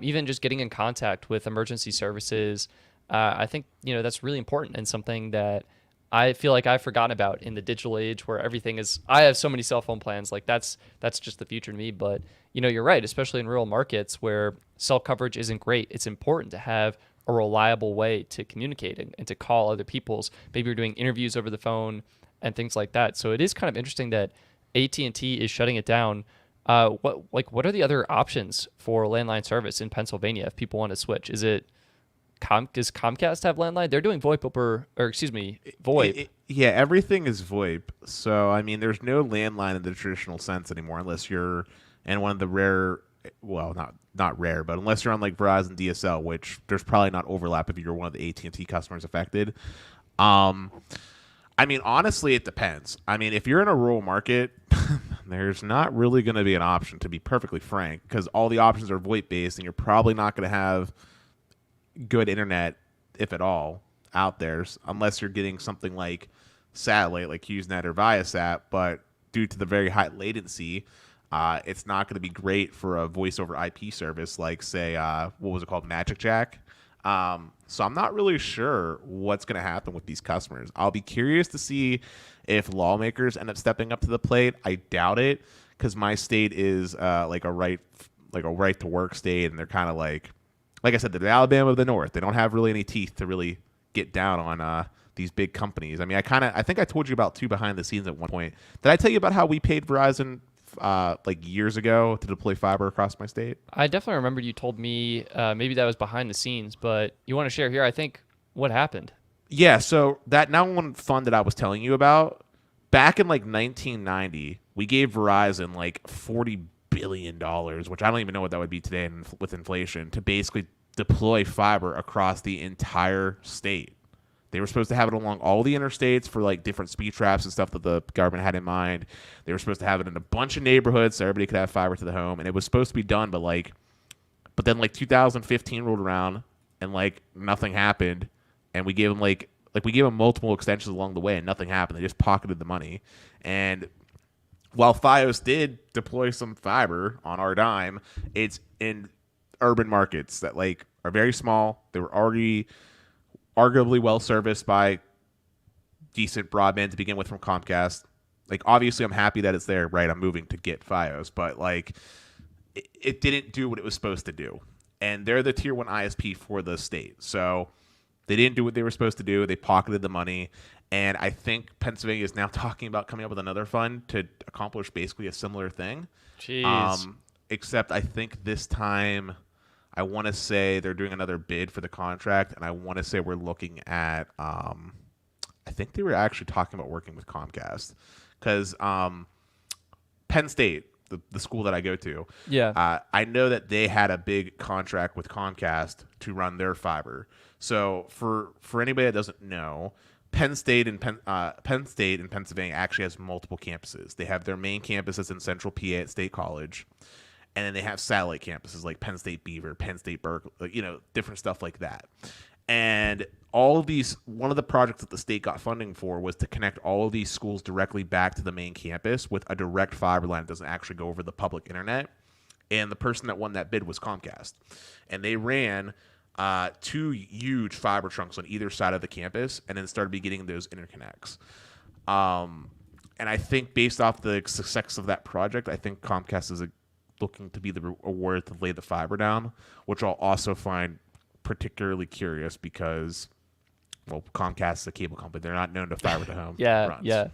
even just getting in contact with emergency services. I think, that's really important and something that I feel like I've forgotten about in the digital age where everything is. I have so many cell phone plans. Like that's just the future to me. But you're right, especially in rural markets where cell coverage isn't great. It's important to have a reliable way to communicate and to call other people's. Maybe you're doing interviews over the phone and things like that. So it is kind of interesting that AT&T is shutting it down. What are the other options for landline service in Pennsylvania if people want to switch? Is it does Comcast have landline? They're doing VoIP VoIP. Yeah, everything is VoIP. So I mean, there's no landline in the traditional sense anymore, unless you're in one of the rare. Well, not rare, but unless you're on like Verizon DSL, which there's probably not overlap if you're one of the AT&T customers affected. I mean, honestly, it depends. I mean, if you're in a rural market, there's not really going to be an option, to be perfectly frank, because all the options are VoIP based, and you're probably not going to have good internet, if at all, out there, unless you're getting something like satellite, like HughesNet or Viasat. But due to the very high latency, it's not going to be great for a voice over IP service like, say, what was it called, Magic Jack. So I'm not really sure what's going to happen with these customers. I'll be curious to see if lawmakers end up stepping up to the plate. I doubt it, because my state is like a right to work state, and they're kind of like I said, they're the Alabama of the North. They don't have really any teeth to really get down on these big companies. I mean, I think I told you about two behind the scenes at one point. Did I tell you about how we paid Verizon like years ago to deploy fiber across my state? I definitely remember you told me maybe that was behind the scenes, but you want to share here, I think, what happened? Yeah, so that now one fund that I was telling you about, back in like 1990, we gave Verizon like $40 billion, which I don't even know what that would be today with inflation, to basically deploy fiber across the entire state. They were supposed to have it along all the interstates for like different speed traps and stuff that the government had in mind. They were supposed to have it in a bunch of neighborhoods so everybody could have fiber to the home, and it was supposed to be done, but then 2015 rolled around and like nothing happened, and we gave them multiple extensions along the way, and nothing happened. They just pocketed the money. And while Fios did deploy some fiber on our dime, it's in urban markets that like are very small. They were already arguably well serviced by decent broadband to begin with from Comcast. Like, obviously, I'm happy that it's there, right? I'm moving to get Fios, but like, it didn't do what it was supposed to do. And they're the tier 1 ISP for the state, so they didn't do what they were supposed to do. They pocketed the money, and I think Pennsylvania is now talking about coming up with another fund to accomplish basically a similar thing. Jeez. Except I think this time, I want to say they're doing another bid for the contract, and I want to say we're looking at I think they were actually talking about working with Comcast, because Penn State, the school that I go to, I know that they had a big contract with Comcast to run their fiber. So for anybody that doesn't know, Penn State in Pennsylvania actually has multiple campuses. They have their main campus that's in Central PA at State College, and then they have satellite campuses like Penn State Beaver, Penn State Berkeley, different stuff like that. And all of these, one of the projects that the state got funding for was to connect all of these schools directly back to the main campus with a direct fiber line that doesn't actually go over the public internet. And the person that won that bid was Comcast. And they ran 2 huge fiber trunks on either side of the campus, and then started beginning those interconnects. And I think based off the success of that project, I think Comcast is looking to be the award to lay the fiber down, which I'll also find particularly curious because, well, Comcast is a cable company. They're not known to fiber to home runs. Yeah.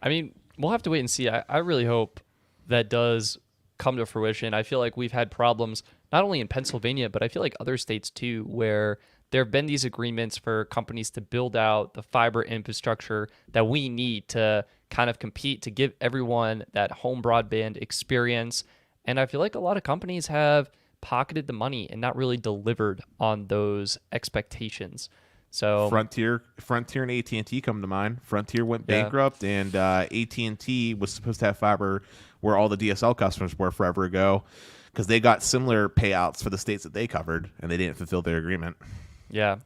I mean, we'll have to wait and see. I really hope that does come to fruition. I feel like we've had problems not only in Pennsylvania, but I feel like other states too, where there have been these agreements for companies to build out the fiber infrastructure that we need to kind of compete to give everyone that home broadband experience. And I feel like a lot of companies have pocketed the money and not really delivered on those expectations. So Frontier and AT&T come to mind. Frontier went bankrupt, and AT&T was supposed to have fiber where all the DSL customers were forever ago, because they got similar payouts for the states that they covered, and they didn't fulfill their agreement. Yeah.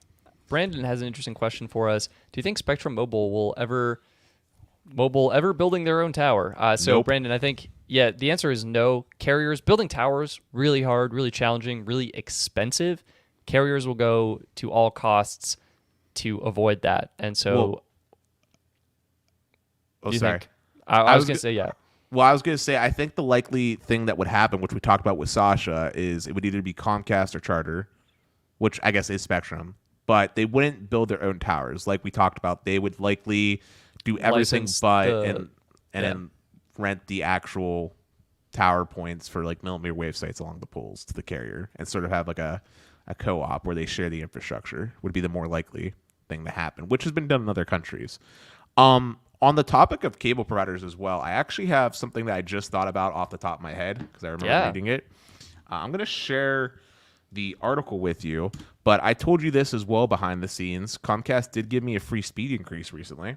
Brandon has an interesting question for us. Do you think Spectrum Mobile will ever building their own tower? Nope. Brandon, I think Yeah, the answer is no. Carriers building towers really hard, really challenging, really expensive. Carriers will go to all costs to avoid that. And so, do you sorry. think? I I was was gonna say yeah. Well, I was going to say, I think the likely thing that would happen, which we talked about with Sasha, is it would either be Comcast or Charter, which I guess is Spectrum, but they wouldn't build their own towers. Like we talked about, they would likely do everything License but the and then rent the actual tower points for like millimeter wave sites along the poles to the carrier and sort of have like a co-op where they share the infrastructure would be the more likely thing to happen, which has been done in other countries. On the topic of cable providers as well, I actually have something that I just thought about off the top of my head because I remember reading it. I'm going to share the article with you, but I told you this as well behind the scenes. Comcast did give me a free speed increase recently.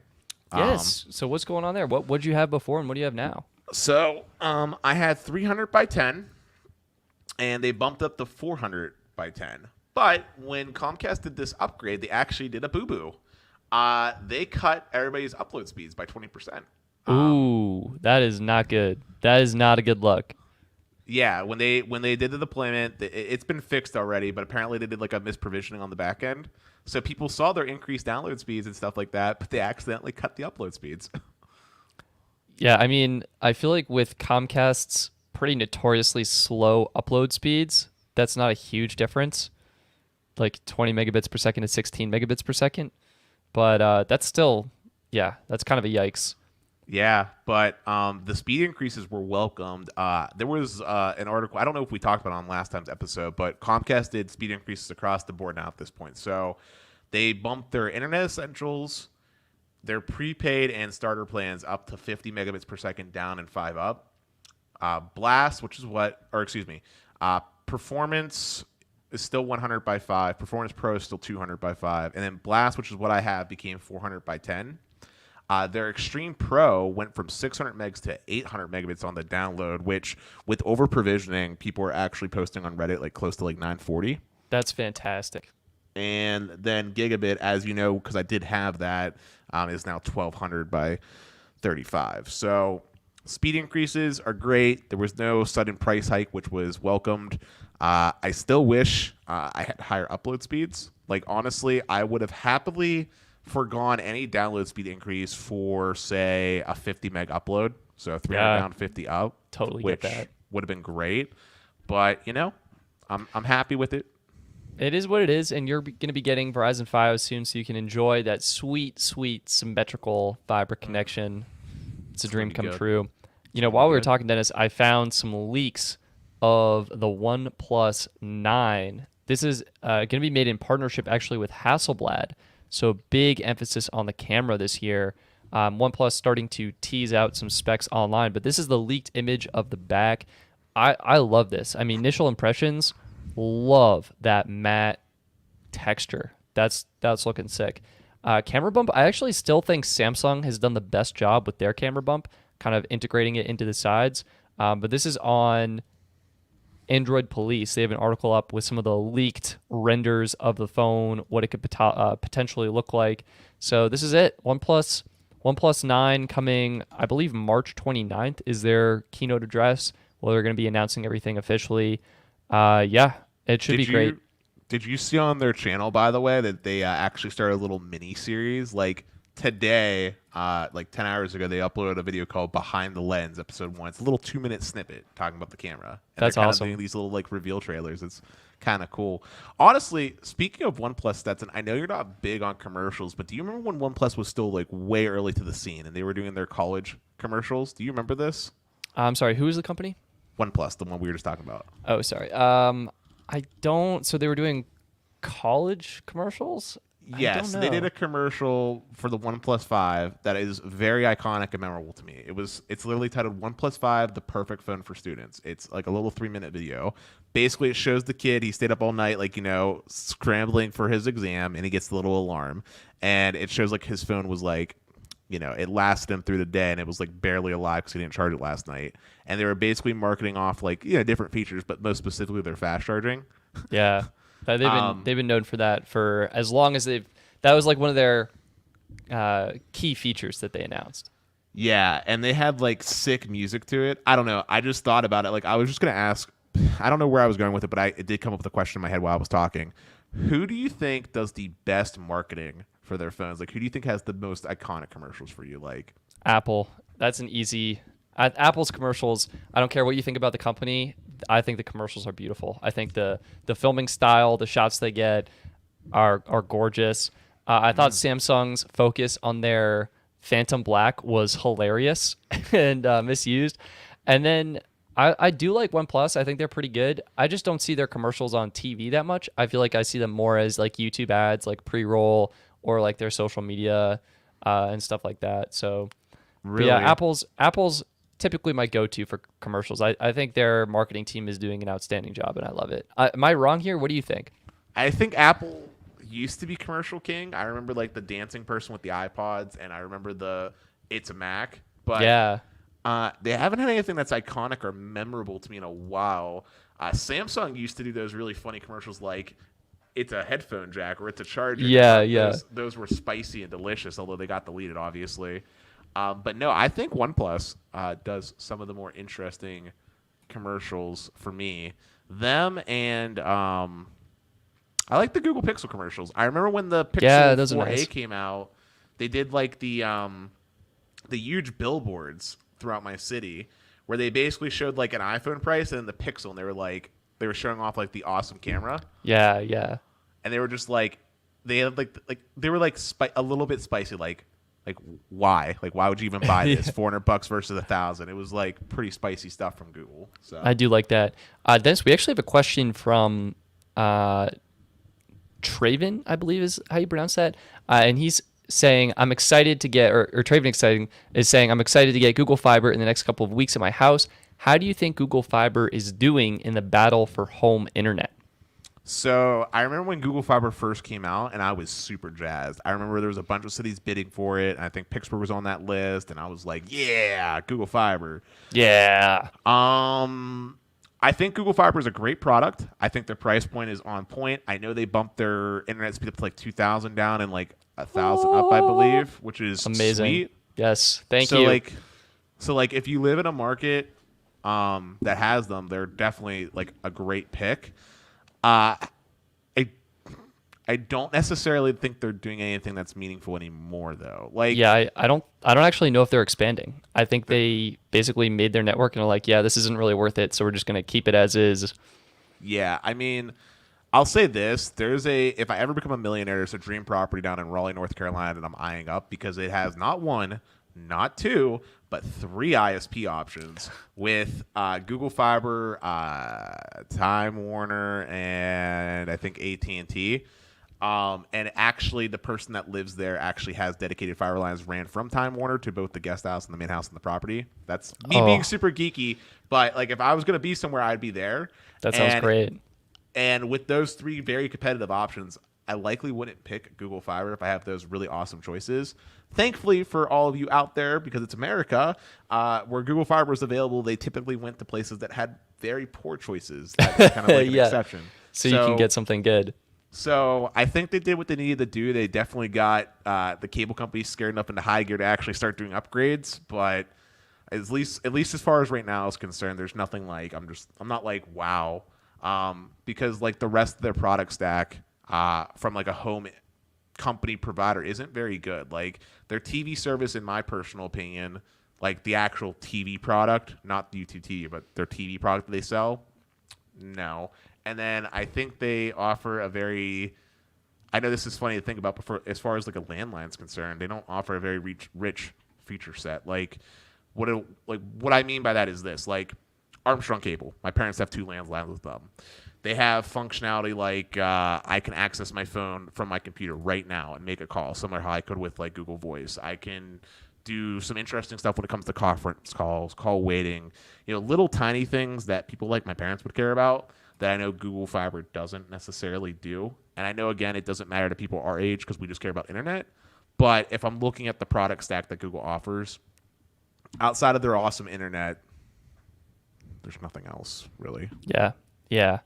Yes. So what's going on there? What did you have before and what do you have now? So I had 300 by 10, and they bumped up to 400 by 10. But when Comcast did this upgrade, they actually did a boo-boo. They cut everybody's upload speeds by 20%. Ooh, that is not good. That is not a good look. Yeah, when they did the deployment, it's been fixed already, but apparently they did like a misprovisioning on the back end. So people saw their increased download speeds and stuff like that, but they accidentally cut the upload speeds. Yeah, I mean, I feel like with Comcast's pretty notoriously slow upload speeds, that's not a huge difference. Like 20 megabits per second to 16 megabits per second. But that's still, yeah, that's kind of a yikes. Yeah, but the speed increases were welcomed. There was an article, I don't know if we talked about it on last time's episode, but Comcast did speed increases across the board now at this point. So they bumped their Internet Essentials, their prepaid and starter plans up to 50 megabits per second down and 5 up. Blast, which is Performance is still 100 by 5. Performance Pro is still 200 by 5. And then Blast, which is what I have, became 400 by 10. Their Extreme Pro went from 600 megs to 800 megabits on the download, which with over provisioning, people were actually posting on Reddit like close to like 940. That's fantastic. And then Gigabit, as you know, because I did have that, is now 1200 by 35. So speed increases are great. There was no sudden price hike, which was welcomed. I still wish I had higher upload speeds. Like, honestly, I would have happily forgone any download speed increase for, say, a 50 meg upload. So 300 down, 50 up. Totally which get that. would have been great. But, I'm happy with it. It is what it is, and you're going to be getting Verizon Fios soon, so you can enjoy that sweet, sweet symmetrical fiber connection. It's a dream come true. While we were talking, Dennis, I found some leaks of the OnePlus 9. This is going to be made in partnership actually with Hasselblad, so big emphasis on the camera this year. OnePlus starting to tease out some specs online, but this is the leaked image of the back. I love this. I mean, initial impressions, love that matte texture. That's looking sick. Camera bump, I actually still think Samsung has done the best job with their camera bump, kind of integrating it into the sides. But this is on Android Police. They have an article up with some of the leaked renders of the phone, what it could potentially look like. So this is it. OnePlus 9 coming, I believe, March 29th is their keynote address. Well, they're going to be announcing everything officially. It should be great. Did you see on their channel, by the way, that they actually started a little mini series? Like today, like 10 hours ago, they uploaded a video called Behind the Lens, episode 1. It's a little 2-minute snippet talking about the camera. And That's they're awesome. Doing these little like reveal trailers. It's kind of cool. Honestly, speaking of OnePlus, Stetson, I know you're not big on commercials, but do you remember when OnePlus was still like way early to the scene and they were doing their college commercials? Do you remember this? I'm sorry, who is the company? OnePlus, the one we were just talking about. Oh, sorry. I don't. So they were doing college commercials? Yes, they did a commercial for the OnePlus 5 that is very iconic and memorable to me. It's literally titled OnePlus 5, the perfect phone for students. It's like a little 3-minute video. Basically, it shows the kid, he stayed up all night, like, scrambling for his exam, and he gets the little alarm. And it shows like his phone was like, it lasted him through the day, and it was like barely alive because he didn't charge it last night. And they were basically marketing off like different features, but most specifically their fast charging. Yeah, they've been known for that for as long as they've. That was like one of their key features that they announced. Yeah, and they had like sick music to it. I don't know. I just thought about it. Like I was just gonna ask. I don't know where I was going with it, but it did come up with a question in my head while I was talking. Who do you think does the best marketing for their phones? Like, who do you think has the most iconic commercials for you? Like, Apple. That's an easy. Apple's commercials. I don't care what you think about the company. I think the commercials are beautiful. I think the filming style, the shots they get, are gorgeous. I thought Samsung's focus on their Phantom Black was hilarious and misused. And then I do like OnePlus. I think they're pretty good. I just don't see their commercials on TV that much. I feel like I see them more as like YouTube ads, like pre-roll or like their social media and stuff like that. So, but really? yeah, Apple's typically my go-to for commercials. I think their marketing team is doing an outstanding job, and I love it. Am I wrong here? What do you think? I think Apple used to be commercial king. I remember like the dancing person with the iPods, and I remember the "It's a Mac." But Yeah. they haven't had anything that's iconic or memorable to me in a while. Samsung used to do those really funny commercials like "It's a headphone jack" or "It's a charger." Yeah, yeah. Those were spicy and delicious, although they got deleted, obviously. But no, I think OnePlus does some of the more interesting commercials for me. Them and I like the Google Pixel commercials. I remember when the Pixel those are 4a nice. came out, they did like the huge billboards throughout my city where they basically showed like an iPhone price and then the Pixel, and they were showing off like the awesome camera, Yeah, yeah. and they were just like they had like they were like a little bit spicy, like why would you even buy this? $400 versus 1,000. It was like pretty spicy stuff from Google. So I do like that. Dennis, we actually have a question from Traven, I believe is how you pronounce that. And he's saying, I'm excited to get, or Traven exciting is saying, I'm excited to get Google Fiber in the next couple of weeks at my house. How do you think Google Fiber is doing in the battle for home internet? So I remember when Google Fiber first came out, and I was super jazzed. I remember there was a bunch of cities bidding for it, and I think Pittsburgh was on that list, and I was like, "Yeah, Google Fiber." Yeah. I think Google Fiber is a great product. I think their price point is on point. I know they bumped their internet speed up to like 2,000 down and like 1,000 up, I believe, which is Amazing. sweet. Yes. Thank So you. like if you live in a market that has them, they're definitely like a great pick. I I don't necessarily think they're doing anything that's meaningful anymore though. Like Yeah, I don't actually know if they're expanding. I think they basically made their network and are like, yeah, this isn't really worth it, so we're just gonna keep it as is. yeah, I mean, I'll say this: if I ever become a millionaire, there's a dream property down in Raleigh, North Carolina that I'm eyeing up because it has not one, not two, but three ISP options with Google Fiber, Time Warner, and I think AT&T. And actually, the person that lives there actually has dedicated fiber lines ran from Time Warner to both the guest house and the main house and the property. That's me being super geeky, but like if I was gonna be somewhere, I'd be there. That sounds great. And with those three very competitive options, I likely wouldn't pick Google Fiber if I have those really awesome choices. Thankfully for all of you out there, because it's America, where Google Fiber is available, they typically went to places that had very poor choices. That's kind of like an Yeah. exception. So you can get something good. So I think they did what they needed to do. They definitely got the cable companies scared enough into high gear to actually start doing upgrades. But at least as far as right now is concerned, there's nothing like I'm not like wow, because like the rest of their product stack from like a home company provider isn't very good. Like their TV service, in my personal opinion, like the actual TV product, not the UTT, but their TV product that they sell, no. And then I think they offer I know this is funny to think about, but as far as like a landline is concerned, they don't offer a very rich feature set. Like what I mean by that is this: like Armstrong Cable. My parents have two landlines with them. They have functionality like I can access my phone from my computer right now and make a call, similar to how I could with like Google Voice. I can do some interesting stuff when it comes to conference calls, call waiting, little tiny things that people like my parents would care about that I know Google Fiber doesn't necessarily do. And I know, again, it doesn't matter to people our age because we just care about internet. But if I'm looking at the product stack that Google offers, outside of their awesome internet, there's nothing else, really. Yeah. Yeah.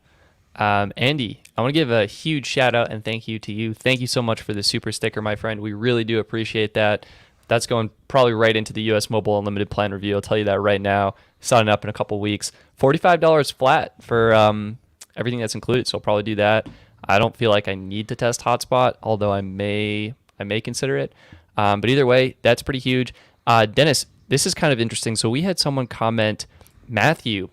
Andy, I want to give a huge shout out and thank you to you. Thank you so much for the super sticker, my friend. We really do appreciate that. that's going probably right into the US Mobile Unlimited plan review. I'll tell you that right now. Signing up in a couple weeks. $45 flat for everything that's included. So I'll probably do that. I don't feel like I need to test hotspot, although I may consider it. But either way, that's pretty huge. Dennis, this is kind of interesting. So we had someone comment, Matthew,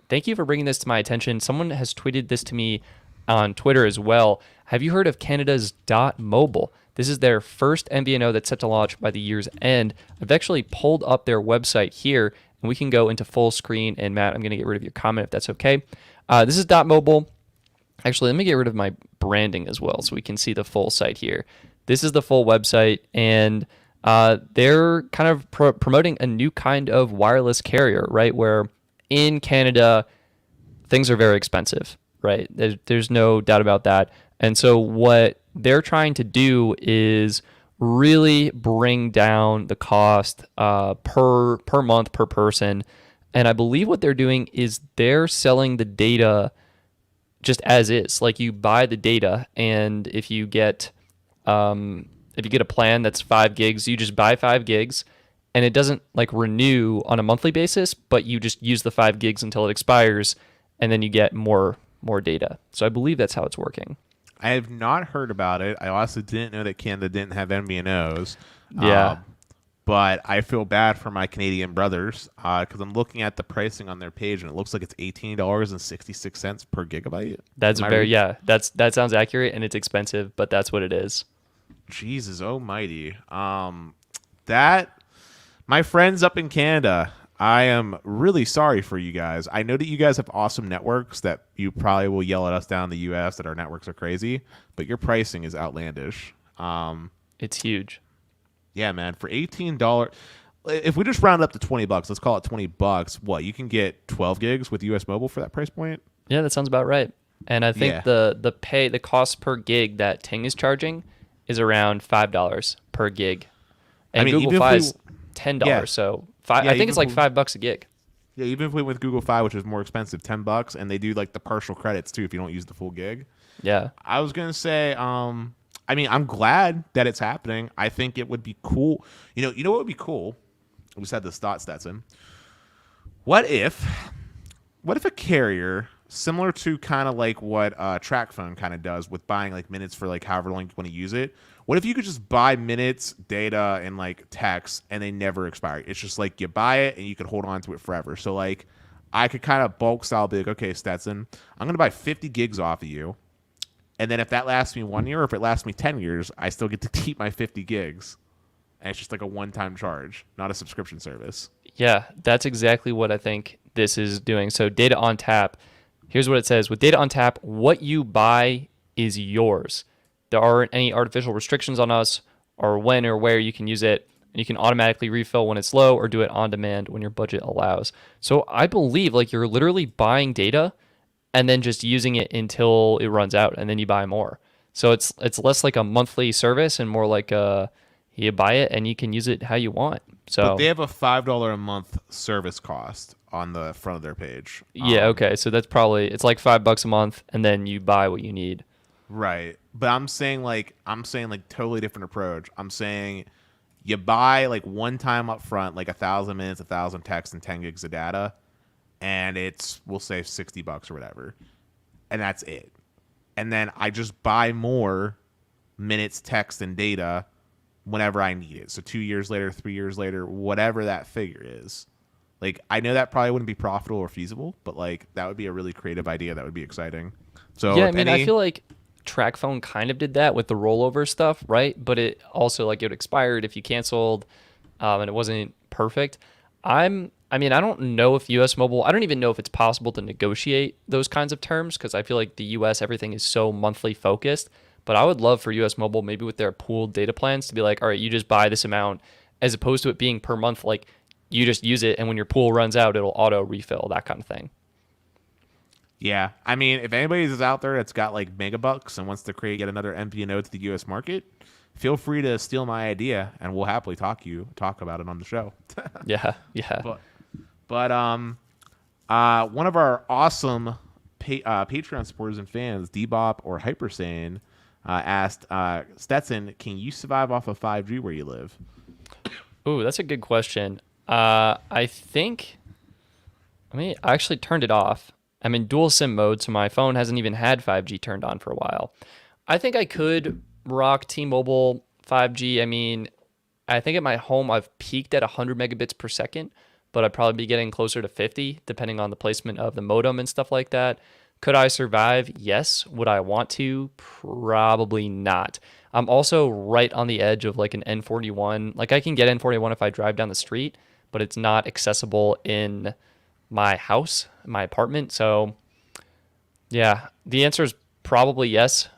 thank you for bringing this to my attention. Someone has tweeted this to me on Twitter as well. Have you heard of Canada's Mobile? This is their first MVNO that's set to launch by the year's end. I've actually pulled up their website here, and we can go into full screen. And Matt, I'm going to get rid of your comment if that's okay. This is Mobile. Actually, let me get rid of my branding as well so we can see the full site here. This is the full website, and they're kind of promoting a new kind of wireless carrier, right? Where in Canada, things are very expensive, right? There's no doubt about that. And so what they're trying to do is really bring down the cost per month per person. And I believe what they're doing is they're selling the data just as is. Like you buy the data, and if you get a plan that's 5 gigs, you just buy 5 gigs, and it doesn't like renew on a monthly basis, but you just use the 5 gigs until it expires, and then you get more data. So I believe that's how it's working. I have not heard about it. I also didn't know that Canada didn't have MVNOs. Yeah. But I feel bad for my Canadian brothers because I'm looking at the pricing on their page, and it looks like it's $18.66 per gigabyte. That's that sounds accurate, and it's expensive, but that's what it is. Jesus almighty. That, my friends up in Canada, I am really sorry for you guys. I know that you guys have awesome networks that you probably will yell at us down in the U.S. that our networks are crazy, but your pricing is outlandish. It's huge. Yeah, man. For $18, if we just round up to $20, let's call it $20. What, you can get 12 gigs with US Mobile for that price point? Yeah, that sounds about right. And I think the cost per gig that Ting is charging is around $5 per gig, and Google Fi is $10. Yeah. So I think it's like $5 a gig. Yeah, even if we went with Google Fi, which is more expensive, $10, and they do like the partial credits too if you don't use the full gig. Yeah, I was gonna say, I mean, I'm glad that it's happening. I think it would be cool. You know what would be cool? We just had this thought, Stetson. What if a carrier, similar to kind of like what TracFone kind of does with buying like minutes for like however long you want to use it, what if you could just buy minutes, data, and like text, and they never expire? It's just like you buy it and you can hold on to it forever. So like I could kind of bulk style be like, okay, Stetson, I'm going to buy 50 gigs off of you. And then if that lasts me 1 year, or if it lasts me 10 years, I still get to keep my 50 gigs. And it's just like a one-time charge, not a subscription service. Yeah, that's exactly what I think this is doing. So data on tap, here's what it says. With data on tap, what you buy is yours. There aren't any artificial restrictions on us or when or where you can use it. And you can automatically refill when it's low or do it on demand when your budget allows. So I believe like you're literally buying data and then just using it until it runs out, and then you buy more. So it's less like a monthly service and more like you buy it and you can use it how you want. So but they have a $5 a month service cost on the front of their page. Yeah, okay. So that's probably, it's like $5 a month, and then you buy what you need. Right. But I'm saying like totally different approach. I'm saying you buy like one time up front, like 1,000 minutes, 1,000 texts, and 10 gigs of data. And it's, we'll say $60 or whatever. And that's it. And then I just buy more minutes, text, and data whenever I need it. So 2 years later, 3 years later, whatever that figure is. Like, I know that probably wouldn't be profitable or feasible, but like that would be a really creative idea. That would be exciting. So yeah, I mean, I feel like TracFone kind of did that with the rollover stuff, right? But it also like it expired if you canceled, and it wasn't perfect. I mean, I don't know if US Mobile, I don't even know if it's possible to negotiate those kinds of terms, because I feel like the US, everything is so monthly focused. But I would love for US Mobile, maybe with their pooled data plans, to be like, all right, you just buy this amount, as opposed to it being per month. Like you just use it, and when your pool runs out, it'll auto refill, that kind of thing. Yeah. I mean, if anybody's out there that's got like megabucks and wants to create yet another MVNO to the US market, feel free to steal my idea, and we'll happily talk about it on the show. Yeah. But one of our awesome Patreon supporters and fans, Dbop or Hypersane, asked, Stetson, can you survive off of 5G where you live? Ooh, that's a good question. I think I actually turned it off. I'm in dual SIM mode, so my phone hasn't even had 5G turned on for a while. I think I could rock T-Mobile 5G. I mean, I think at my home I've peaked at 100 megabits per second, but I'd probably be getting closer to 50 depending on the placement of the modem and stuff like that. Could I survive? Yes. Would I want to? Probably not. I'm also right on the edge of like an N41. Like I can get N41 if I drive down the street, but it's not accessible in my house, my apartment. So, yeah, the answer is probably yes,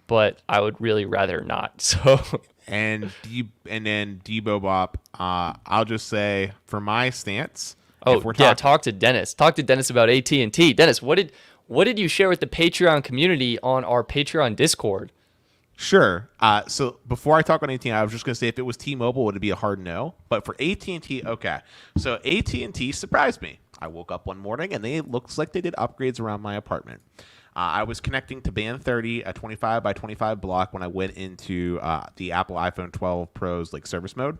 but I would really rather not. So, And then Debo Bop, I'll just say for my stance, oh if we're yeah, talking, talk to Dennis. Talk to Dennis about AT&T. Dennis, what did you share with the Patreon community on our Patreon Discord? sure. So before I talk on AT&T, I was just gonna say if it was T-Mobile, would it be a hard no? But for AT&T, okay. So AT&T surprised me. I woke up one morning and it looks like they did upgrades around my apartment. I was connecting to band 30, a 25 by 25 block when I went into the Apple iPhone 12 Pro's like service mode,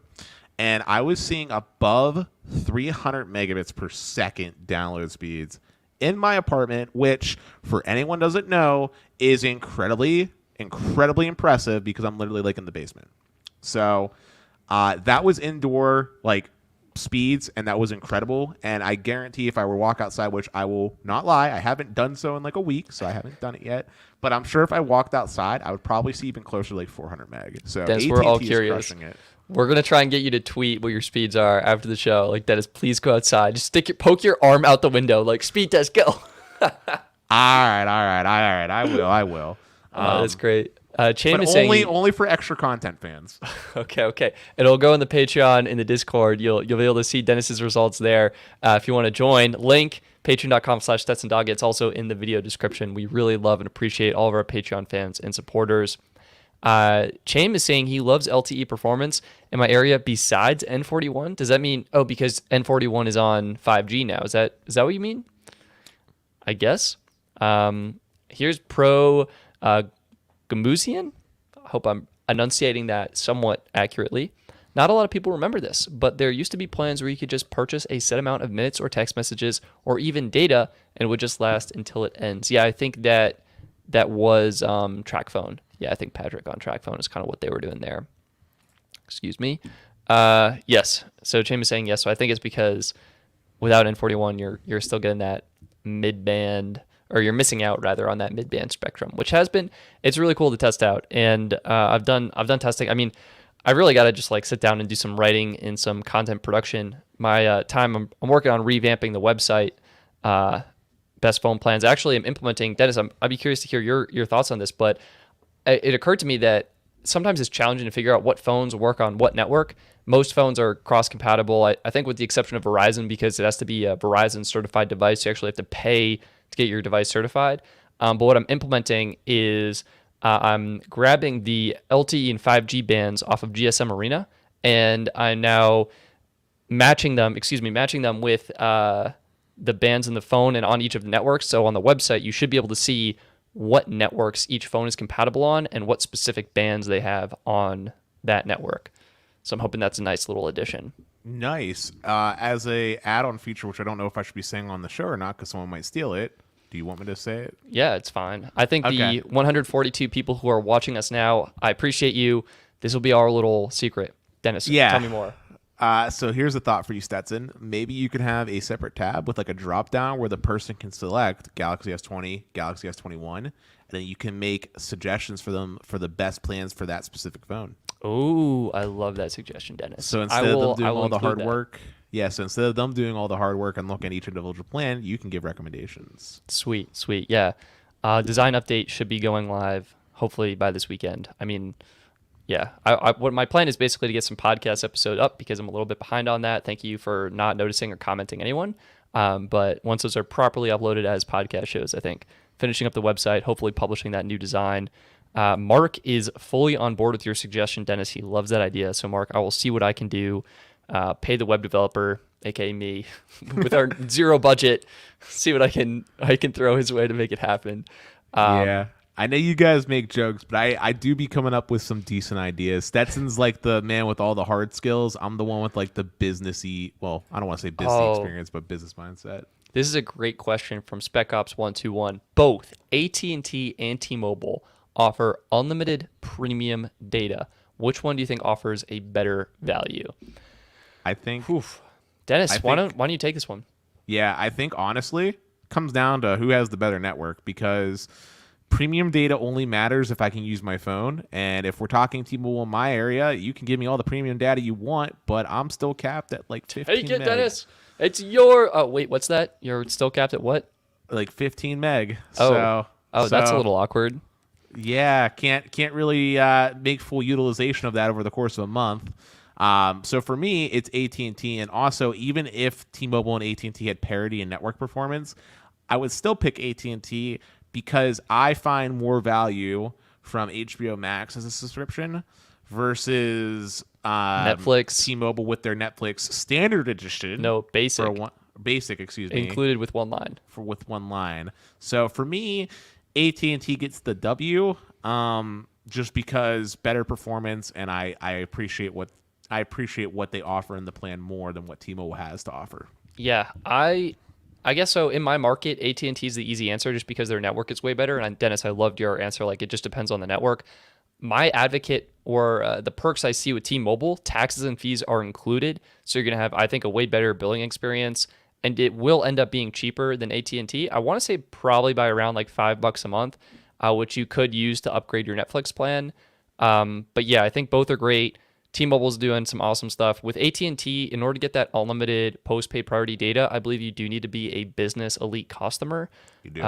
and I was seeing above 300 megabits per second download speeds in my apartment, which for anyone doesn't know is incredibly impressive because I'm literally like in the basement. So that was indoor like speeds, and that was incredible. And I guarantee if I were to walk outside, which I will not lie, I haven't done so in like a week, so I haven't done it yet, but I'm sure if I walked outside I would probably see even closer to like 400 meg. So Dennis, AT&T we're all is curious. crushing it. We're gonna try and get you to tweet what your speeds are after the show. Like Dennis, please go outside. Just poke your arm out the window, like speed test, go. All right, I will. That's great. Chain But is saying only for extra content fans. okay. It'll go in the Patreon in the Discord. You'll be able to see Dennis's results there. If you want to join, link patreon.com/Stetson Doggett. It's also in the video description. We really love and appreciate all of our Patreon fans and supporters. Chaim is saying he loves LTE performance in my area besides N41. Does that mean because N41 is on 5G now? Is that what you mean? I guess. Here's Pro Gamusian. I hope I'm enunciating that somewhat accurately. Not a lot of people remember this, but there used to be plans where you could just purchase a set amount of minutes or text messages or even data, and it would just last until it ends. Yeah, I think that was TracFone. Yeah, I think Patrick on TracFone is kind of what they were doing there. Excuse me. Yes. So Chaim is saying yes. So I think it's because without N41, you're still getting that mid-band, or you're missing out rather on that mid-band spectrum, which it's really cool to test out. And I've done testing. I mean, I really got to just like sit down and do some writing and some content production. My I'm working on revamping the website, Best Phone Plans. Actually, I'm implementing, Dennis, I'd be curious to hear your thoughts on this, but it occurred to me that sometimes it's challenging to figure out what phones work on what network. Most phones are cross-compatible, I think with the exception of Verizon, because it has to be a Verizon certified device. You actually have to pay to get your device certified. But what I'm implementing is I'm grabbing the LTE and 5G bands off of GSM Arena, and I'm now matching them with the bands in the phone and on each of the networks. So on the website, you should be able to see what networks each phone is compatible on and what specific bands they have on that network. So I'm hoping that's a nice little addition. Nice. As a add-on feature, which I don't know if I should be saying on the show or not because someone might steal it. Do you want me to say it? Yeah, it's fine. I think Okay. the 142 people who are watching us now, I appreciate you. This will be our little secret. Dennis, tell me more. So here's a thought for you, Stetson. Maybe you could have a separate tab with like a drop down where the person can select Galaxy S20, Galaxy S21, and then you can make suggestions for them for the best plans for that specific phone. Oh, I love that suggestion, Dennis. So instead of them doing all the hard work, so instead of them doing all the hard work and looking at each individual plan, you can give recommendations. Sweet. Yeah. Design update should be going live hopefully by this weekend. I mean, yeah, what my plan is basically to get some podcast episode up because I'm a little bit behind on that. Thank you for not noticing or commenting anyone. But once those are properly uploaded as podcast shows, I think finishing up the website, hopefully publishing that new design. Mark is fully on board with your suggestion, Dennis. He loves that idea. So Mark, I will see what I can do. Pay the web developer, aka me, with our zero budget. See what I can throw his way to make it happen. Yeah. I know you guys make jokes, but I do be coming up with some decent ideas. Stetson's like the man with all the hard skills. I'm the one with like the businessy, well, I don't want to say businessy Oh, experience, but business mindset. this is a great question from Spec Ops 121. Both AT&T and T-Mobile offer unlimited premium data. Which one do you think offers a better value? I think, Oof. Dennis, I why think, don't you take this one? yeah, I think honestly, it comes down to who has the better network because premium data only matters if I can use my phone. And if we're talking T-Mobile in my area, you can give me all the premium data you want, but I'm still capped at like 15 Take it, meg. Dennis. It's your. Oh wait, what's that? You're still capped at what? Like 15 meg. Oh, that's a So little awkward. yeah, can't really make full utilization of that over the course of a month. So for me, it's AT&T, and also even if T-Mobile and AT&T had parity in network performance, I would still pick AT&T because I find more value from HBO Max as a subscription versus Netflix. T-Mobile with their Netflix standard edition. No, for basic. basic, excuse me, Included with one line. with one line. So for me, AT&T gets the W, just because better performance, and I appreciate what they offer in the plan more than what T-Mobile has to offer. Yeah, I guess so. In my market, AT&T is the easy answer just because their network is way better. And Dennis, I loved your answer. Like it just depends on the network. My advocate or the perks I see with T-Mobile, taxes and fees are included, so you're gonna have, I think, a way better billing experience, and it will end up being cheaper than AT&T. I want to say probably by around like $5 a month, which you could use to upgrade your Netflix plan. But yeah, I think both are great. T-Mobile's doing some awesome stuff. With AT&T, in order to get that unlimited postpaid priority data, I believe you do need to be a business elite customer. You do.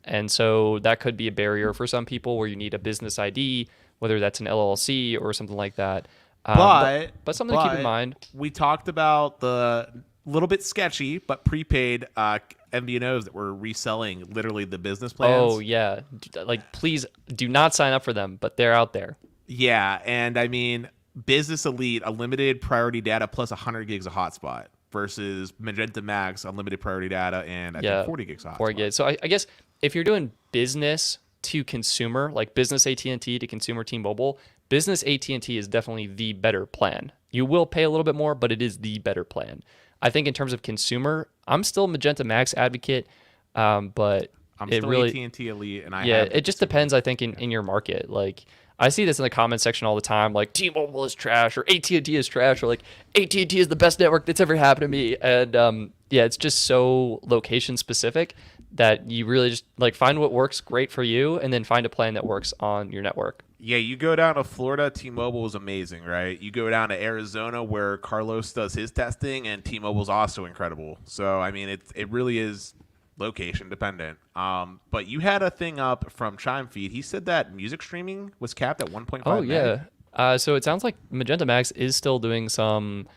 And so that could be a barrier for some people where you need a business ID, whether that's an LLC or something like that. But something to keep in mind. We talked about the little bit sketchy but prepaid MVNOs that were reselling literally the business plans. Oh, yeah. Like, please do not sign up for them, but they're out there. Yeah, and I mean, Business Elite, unlimited priority data plus 100 gigs of hotspot versus Magenta Max, unlimited priority data and I think 40 gigs of hotspot. 40 gigs. So I guess if you're doing business to consumer, like business AT&T to consumer T-Mobile, business AT&T is definitely the better plan. You will pay a little bit more, but it is the better plan. I think in terms of consumer, I'm still Magenta Max advocate, but I'm it still really, AT&T Elite, and it just depends. I think in your market, like I see this in the comment section all the time, like T-Mobile is trash or AT&T is trash or like AT&T is the best network that's ever happened to me, and it's just so location specific that you really just like find what works great for you and then find a plan that works on your network. Yeah, you go down to Florida, T-Mobile is amazing, right? You go down to Arizona where Carlos does his testing, and T-Mobile's also incredible. So, I mean, it really is location dependent. But you had a thing up from Chime Feed. He said that music streaming was capped at 1.5 Oh, meg. yeah. So it sounds like Magenta Max is still doing some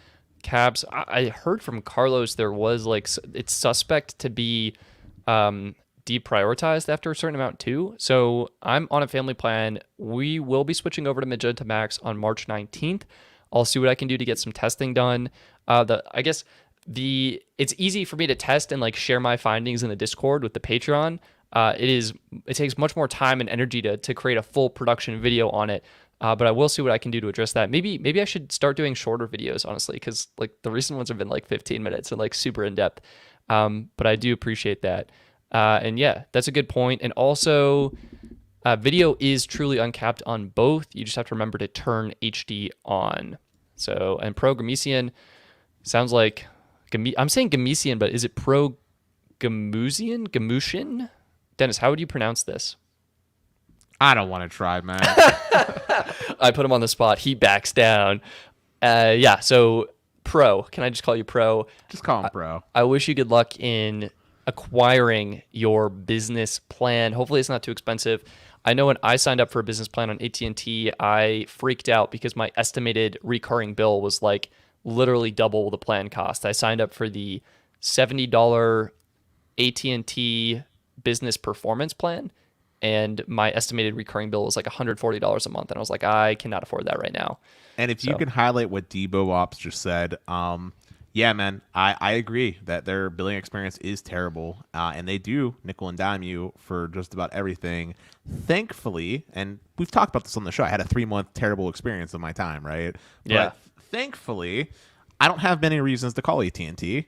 caps. I heard from Carlos there was like it's suspect to be deprioritized after a certain amount too. So I'm on a family plan. We will be switching over to Magenta Max on March 19th. I'll see what I can do to get some testing done. It's easy for me to test and like share my findings in the Discord with the Patreon. It takes much more time and energy to create a full production video on it. But I will see what I can do to address that. Maybe I should start doing shorter videos, honestly, because like the recent ones have been like 15 minutes and like super in depth. But I do appreciate that. And yeah, that's a good point. And also, video is truly uncapped on both. You just have to remember to turn HD on. So, and Pro Gamesian sounds like I'm saying Gamesian, but is it Pro Gamusian? Dennis, how would you pronounce this? I don't want to try, man. I put him on the spot. He backs down. So Pro. Can I just call you Pro? Just call him Pro. I wish you good luck in acquiring your business plan. Hopefully it's not too expensive. I know when I signed up for a business plan on AT&T, I freaked out because my estimated recurring bill was like literally double the plan cost. I signed up for the $70 AT&T business performance plan, and my estimated recurring bill was like $140 a month. And I was like, I cannot afford that right now. And if you can highlight what Debo Ops just said, Yeah, man, I agree that their billing experience is terrible, and they do nickel and dime you for just about everything. Thankfully, and we've talked about this on the show, I had a 3-month terrible experience of my time, right? Yeah. But thankfully, I don't have many reasons to call AT&T.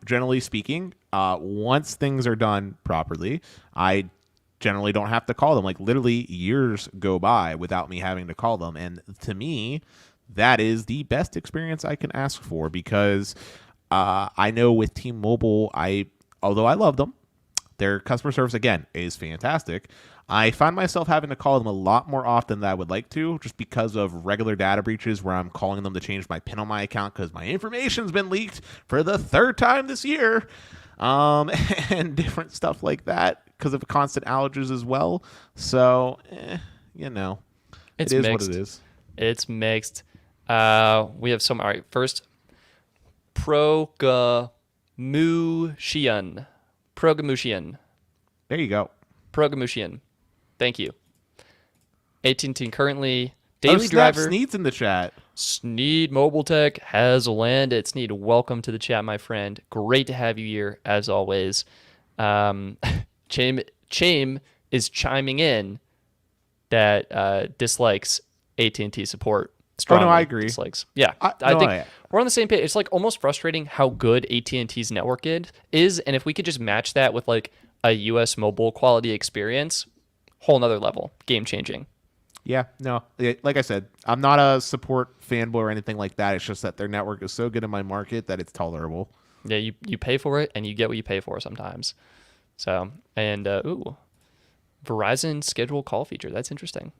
Generally speaking, once things are done properly, I generally don't have to call them. Like literally years go by without me having to call them. And to me, that is the best experience I can ask for because I know with T-Mobile, although I love them, their customer service again is fantastic. I find myself having to call them a lot more often than I would like to, just because of regular data breaches where I'm calling them to change my PIN on my account because my information's been leaked for the 3rd time this year, and different stuff like that because of constant outages as well. So, you know, It's it is mixed. what it is. It's mixed. We have some. All right, first, Progamushian. Progamushian. There you go. Progamushian. Thank you. AT&T currently Oh, daily snap, driver. Sneed's in the chat. Sneed Mobile Tech has landed. Sneed, welcome to the chat, my friend. Great to have you here, as always. Chame is chiming in that dislikes AT&T support. Strongly I agree. dislikes. Yeah, I think we're on the same page. It's like almost frustrating how good AT&T's network is, and if we could just match that with like a US mobile quality experience, whole nother level, game changing. Yeah, no. Like I said, I'm not a support fanboy or anything like that. It's just that their network is so good in my market that it's tolerable. Yeah, you pay for it and you get what you pay for sometimes. So, and Verizon schedule call feature. That's interesting.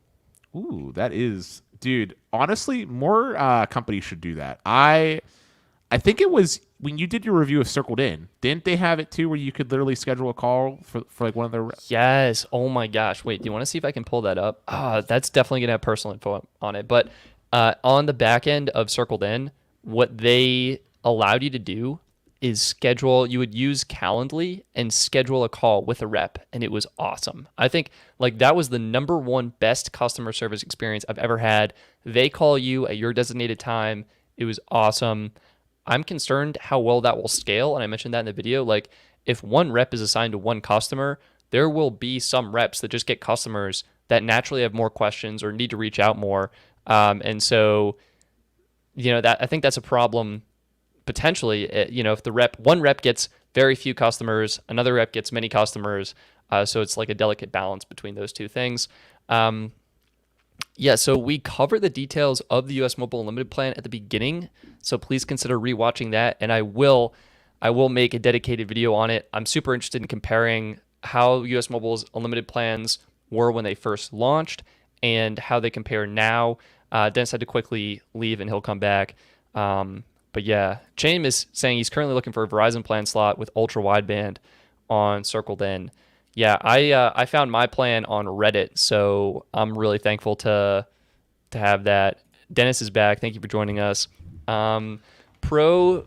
Ooh, that is, dude. Honestly, more companies should do that. I think it was when you did your review of Circled In. Didn't they have it too, where you could literally schedule a call for like one of their? Yes. Oh my gosh. Wait, do you want to see if I can pull that up? That's definitely gonna have personal info on it. But on the back end of Circled In, what they allowed you to do is schedule. You would use Calendly and schedule a call with a rep, and it was awesome. I think like that was the number one best customer service experience I've ever had. They call you at your designated time. It was awesome. I'm concerned how well that will scale, and I mentioned that in the video. Like, if one rep is assigned to one customer, there will be some reps that just get customers that naturally have more questions or need to reach out more. And so, that I think that's a problem potentially. If one rep gets very few customers, another rep gets many customers. So it's like a delicate balance between those two things. So we cover the details of the US Mobile Unlimited plan at the beginning, so please consider rewatching that, and I will make a dedicated video on it. I'm super interested in comparing how US Mobile's unlimited plans were when they first launched and how they compare now. Dennis had to quickly leave, and he'll come back. But yeah, Chaim is saying he's currently looking for a Verizon plan slot with ultra wideband on Circled In. Yeah, I found my plan on Reddit, so I'm really thankful to have that. Dennis is back. Thank you for joining us. Pro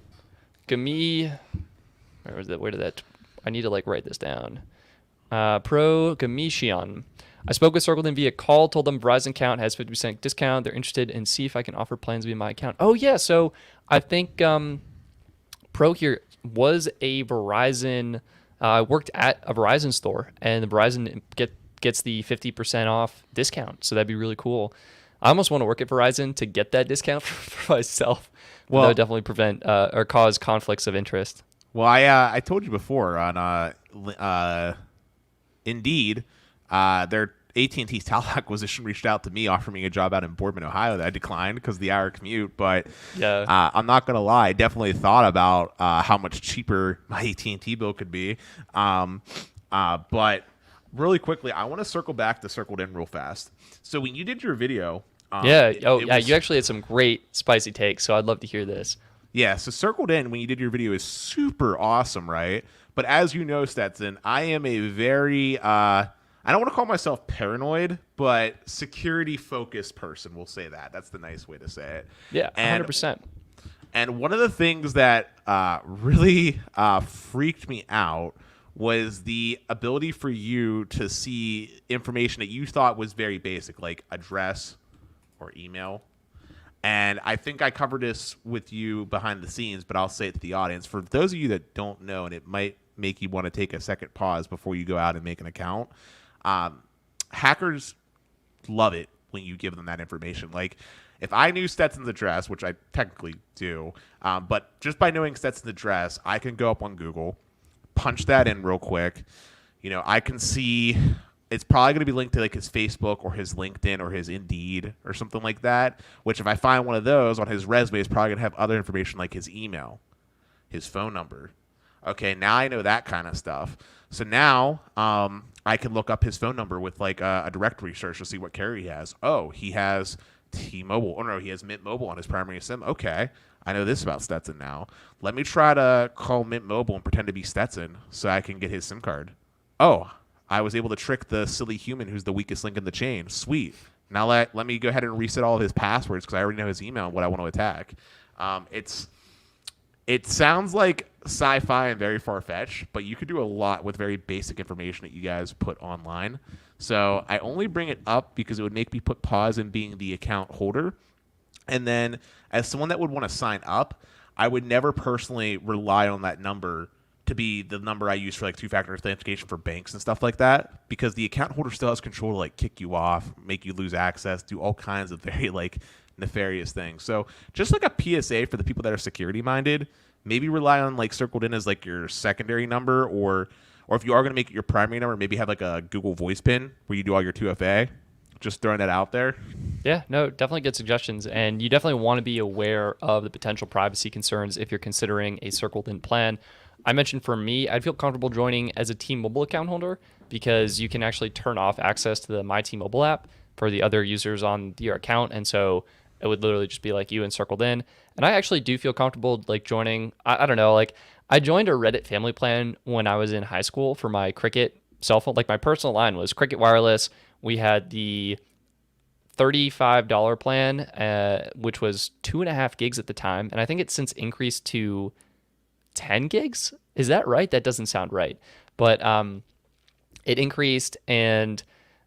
Gami, where was that? Where did that? I need to write this down. Pro Gamishian. I spoke with Circled In via call. Told them Verizon account has 50% discount. They're interested in see if I can offer plans via my account. Oh yeah, so I think Pro here was a Verizon. I worked at a Verizon store, and the Verizon gets the 50% off discount. So that'd be really cool. I almost want to work at Verizon to get that discount for myself. Well, that would definitely prevent or cause conflicts of interest. Well, I told you before on Indeed, their AT&T's talent acquisition reached out to me offering me a job out in Boardman, Ohio that I declined because of the hour commute. But yeah, I'm not going to lie. I definitely thought about how much cheaper my AT&T bill could be. But really quickly, I want to circle back to Circled In real fast. So when you did your video... you actually had some great spicy takes, so I'd love to hear this. Yeah, so Circled In, when you did your video, is super awesome, right? But as you know, Stetson, I am a very... I don't want to call myself paranoid, but security-focused person. We'll say that. That's the nice way to say it. Yeah, 100%. And one of the things that really freaked me out was the ability for you to see information that you thought was very basic, like address or email. And I think I covered this with you behind the scenes, but I'll say it to the audience. For those of you that don't know, and it might make you want to take a second pause before you go out and make an account, hackers love it when you give them that information. Like, if I knew Stetson's address, which I technically do, but just by knowing Stetson's address, I can go up on Google, punch that in real quick. I can see it's probably going to be linked to like his Facebook or his LinkedIn or his Indeed or something like that, which if I find one of those on his resume, is probably going to have other information like his email, his phone number. Okay, now I know that kind of stuff. So now I can look up his phone number with like a directory search to see what carrier he has. Oh, he has T-Mobile. Oh, no, he has Mint Mobile on his primary SIM. Okay, I know this about Stetson now. Let me try to call Mint Mobile and pretend to be Stetson so I can get his SIM card. Oh, I was able to trick the silly human who's the weakest link in the chain. Sweet. Now let me go ahead and reset all of his passwords because I already know his email and what I want to attack. It sounds like sci-fi and very far-fetched, but you could do a lot with very basic information that you guys put online. So I only bring it up because it would make me put pause in being the account holder. And then as someone that would want to sign up, I would never personally rely on that number to be the number I use for like two-factor authentication for banks and stuff like that, because the account holder still has control to like kick you off, make you lose access, do all kinds of very like nefarious things. So just like a PSA for the people that are security minded, maybe rely on like circled in as like your secondary number, or if you are going to make it your primary number, maybe have like a Google Voice pin where you do all your 2FA. Just throwing that out there. Yeah, no, definitely good suggestions. And you definitely want to be aware of the potential privacy concerns if you're considering a circled in plan. I mentioned for me, I'd feel comfortable joining as a T-Mobile account holder because you can actually turn off access to the My T-Mobile app for the other users on your account. And so it would literally just be like you and circled in. And I actually do feel comfortable like joining, I don't know, like I joined a Reddit family plan when I was in high school for my Cricket cell phone. Like my personal line was Cricket Wireless. We had the $35 plan, which was 2.5 gigs at the time. And I think it's since increased to 10 gigs. Is that right? That doesn't sound right. But it increased, and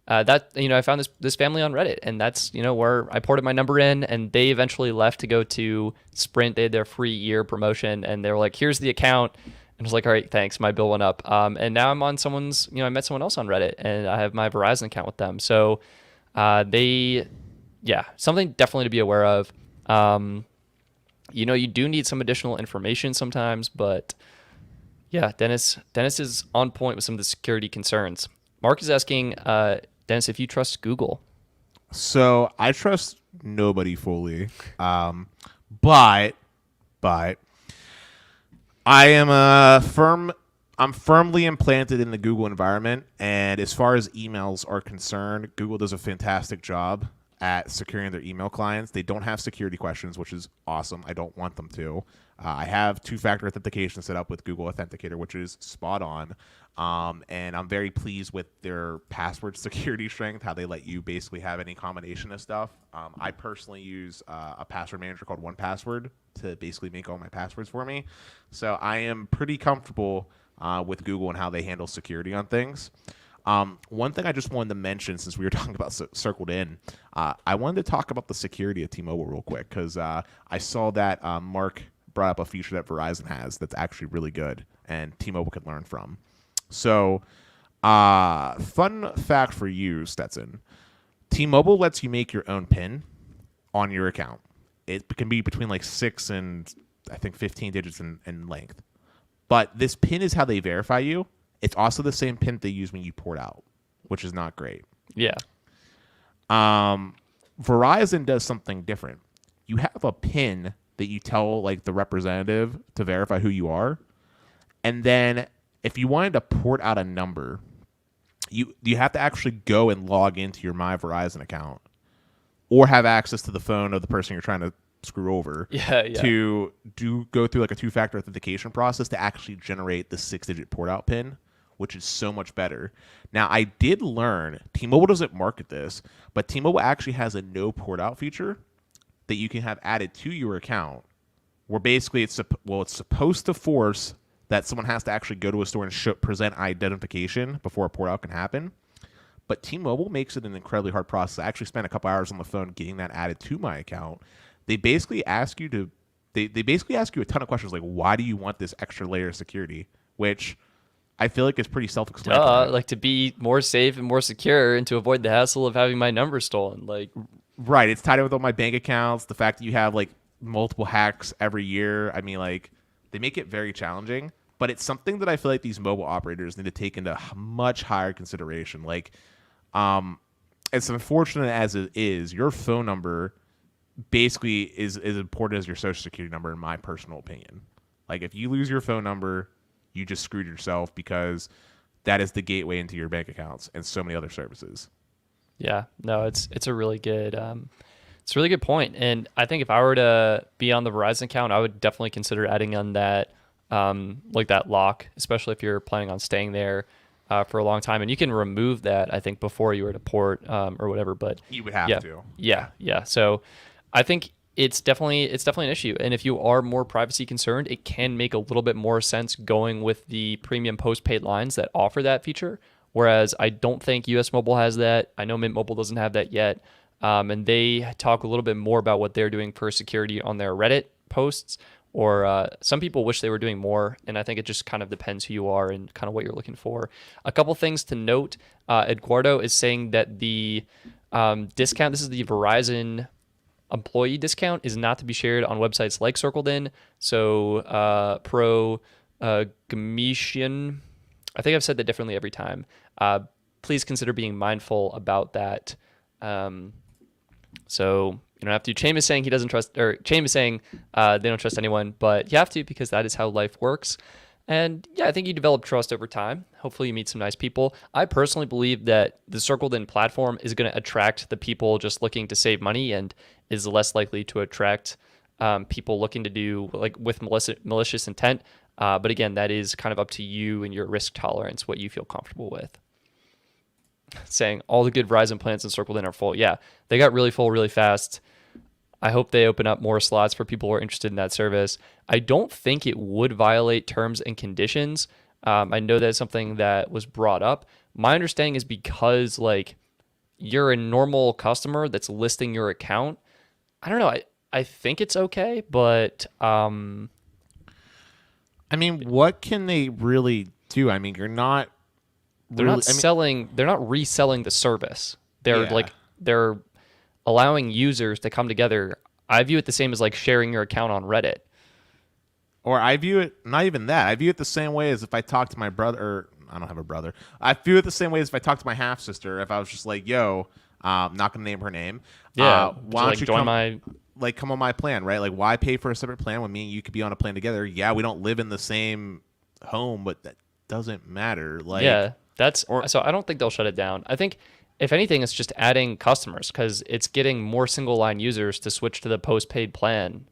that, I found this family on Reddit, and that's, where I ported my number in, and they eventually left to go to Sprint. They had their free year promotion, and they were like, here's the account. And I was like, all right, thanks. My bill went up. And now I'm on someone's, I met someone else on Reddit, and I have my Verizon account with them. So something definitely to be aware of. You do need some additional information sometimes, but yeah, Dennis is on point with some of the security concerns. Mark is asking, Dennis, if you trust Google. So I trust nobody fully, but I am I'm firmly implanted in the Google environment, and as far as emails are concerned, Google does a fantastic job at securing their email clients. They don't have security questions, which is awesome. I don't want them to. I have two-factor authentication set up with Google Authenticator, which is spot on. And I'm very pleased with their password security strength, how they let you basically have any combination of stuff. I personally use a password manager called OnePassword to basically make all my passwords for me. So I am pretty comfortable with Google and how they handle security on things. One thing I just wanted to mention, since we were talking about circled in, I wanted to talk about the security of T-Mobile real quick, because I saw that Mark brought up a feature that Verizon has that's actually really good and T-Mobile could learn from. So, fun fact for you, Stetson. T-Mobile lets you make your own PIN on your account. It can be between like 6 and I think 15 digits in length. But this PIN is how they verify you. It's also the same PIN they use when you port out, which is not great. Yeah. Verizon does something different. You have a PIN that you tell like the representative to verify who you are, and then if you wanted to port out a number, you have to actually go and log into your My Verizon account, or have access to the phone of the person you're trying to screw over to go through like a two-factor authentication process to actually generate the 6-digit port out PIN, which is so much better. Now, I did learn T-Mobile doesn't market this, but T-Mobile actually has a no port out feature that you can have added to your account, where basically it's supposed to force that someone has to actually go to a store and present identification before a port out can happen. But T-Mobile makes it an incredibly hard process. I actually spent a couple hours on the phone getting that added to my account. they basically ask you to they basically ask you a ton of questions like, why do you want this extra layer of security? Which I feel like is pretty self-explanatory. Like to be more safe and more secure and to avoid the hassle of having my number stolen. Like, Right, it's tied in with all my bank accounts. The fact that you have like multiple hacks every year. I mean, like they make it very challenging. But it's something that I feel like these mobile operators need to take into much higher consideration. Like, as unfortunate as it is, your phone number basically is as important as your social security number, in my personal opinion. Like, if you lose your phone number, you just screwed yourself because that is the gateway into your bank accounts and so many other services. yeah, no, it's a really good it's a really good point. And I think if I were to be on the Verizon account, I would definitely consider adding on that like that lock, especially if you're planning on staying there for a long time. And you can remove that, I think, before you were to port or whatever. But You would have yeah, to. yeah. So I think it's definitely an issue. And if you are more privacy concerned, it can make a little bit more sense going with the premium postpaid lines that offer that feature. Whereas I don't think US Mobile has that. I know Mint Mobile doesn't have that yet. And they talk a little bit more about what they're doing for security on their Reddit posts. Or some people wish they were doing more, and I think it just kind of depends who you are and kind of what you're looking for. A couple things to note: Eduardo is saying that the discount, this is the Verizon employee discount, is not to be shared on websites like Circled-In. So Gametian, I think I've said that differently every time. Please consider being mindful about that. So you don't have to. Chaim is saying he doesn't trust, or Chaim is saying they don't trust anyone, but you have to because that is how life works. And yeah, I think you develop trust over time. Hopefully you meet some nice people. I personally believe that the Circled-In platform is going to attract the people just looking to save money and is less likely to attract people looking to do like with malicious intent. But again, that is kind of up to you and your risk tolerance, what you feel comfortable with. Saying all the good Verizon plans in Circled-In are full. Yeah, they got really full really fast. I hope they open up more slots for people who are interested in that service. I don't think it would violate terms and conditions. I know that's something that was brought up. My understanding is because like you're a normal customer that's listing your account. I don't know. I think it's okay, but I mean, what can they really do? I mean, you're not. They're really, not selling. They're not reselling the service. They're Yeah. like they're allowing users to come together. I view it the same as like sharing your account on Reddit. Or I view it, not even that. I view it the same way as if I talk to my brother, or I don't have a brother. I view it the same way as if I talk to my half sister. If I was just like, yo, not going to name her name. Yeah. Why don't you join come, my? like, come on my plan, right? Like, why pay for a separate plan when me and you could be on a plan together? Yeah, we don't live in the same home, but that doesn't matter. Like, Yeah. So I don't think they'll shut it down. I think if anything, it's just adding customers because it's getting more single line users to switch to the postpaid plan.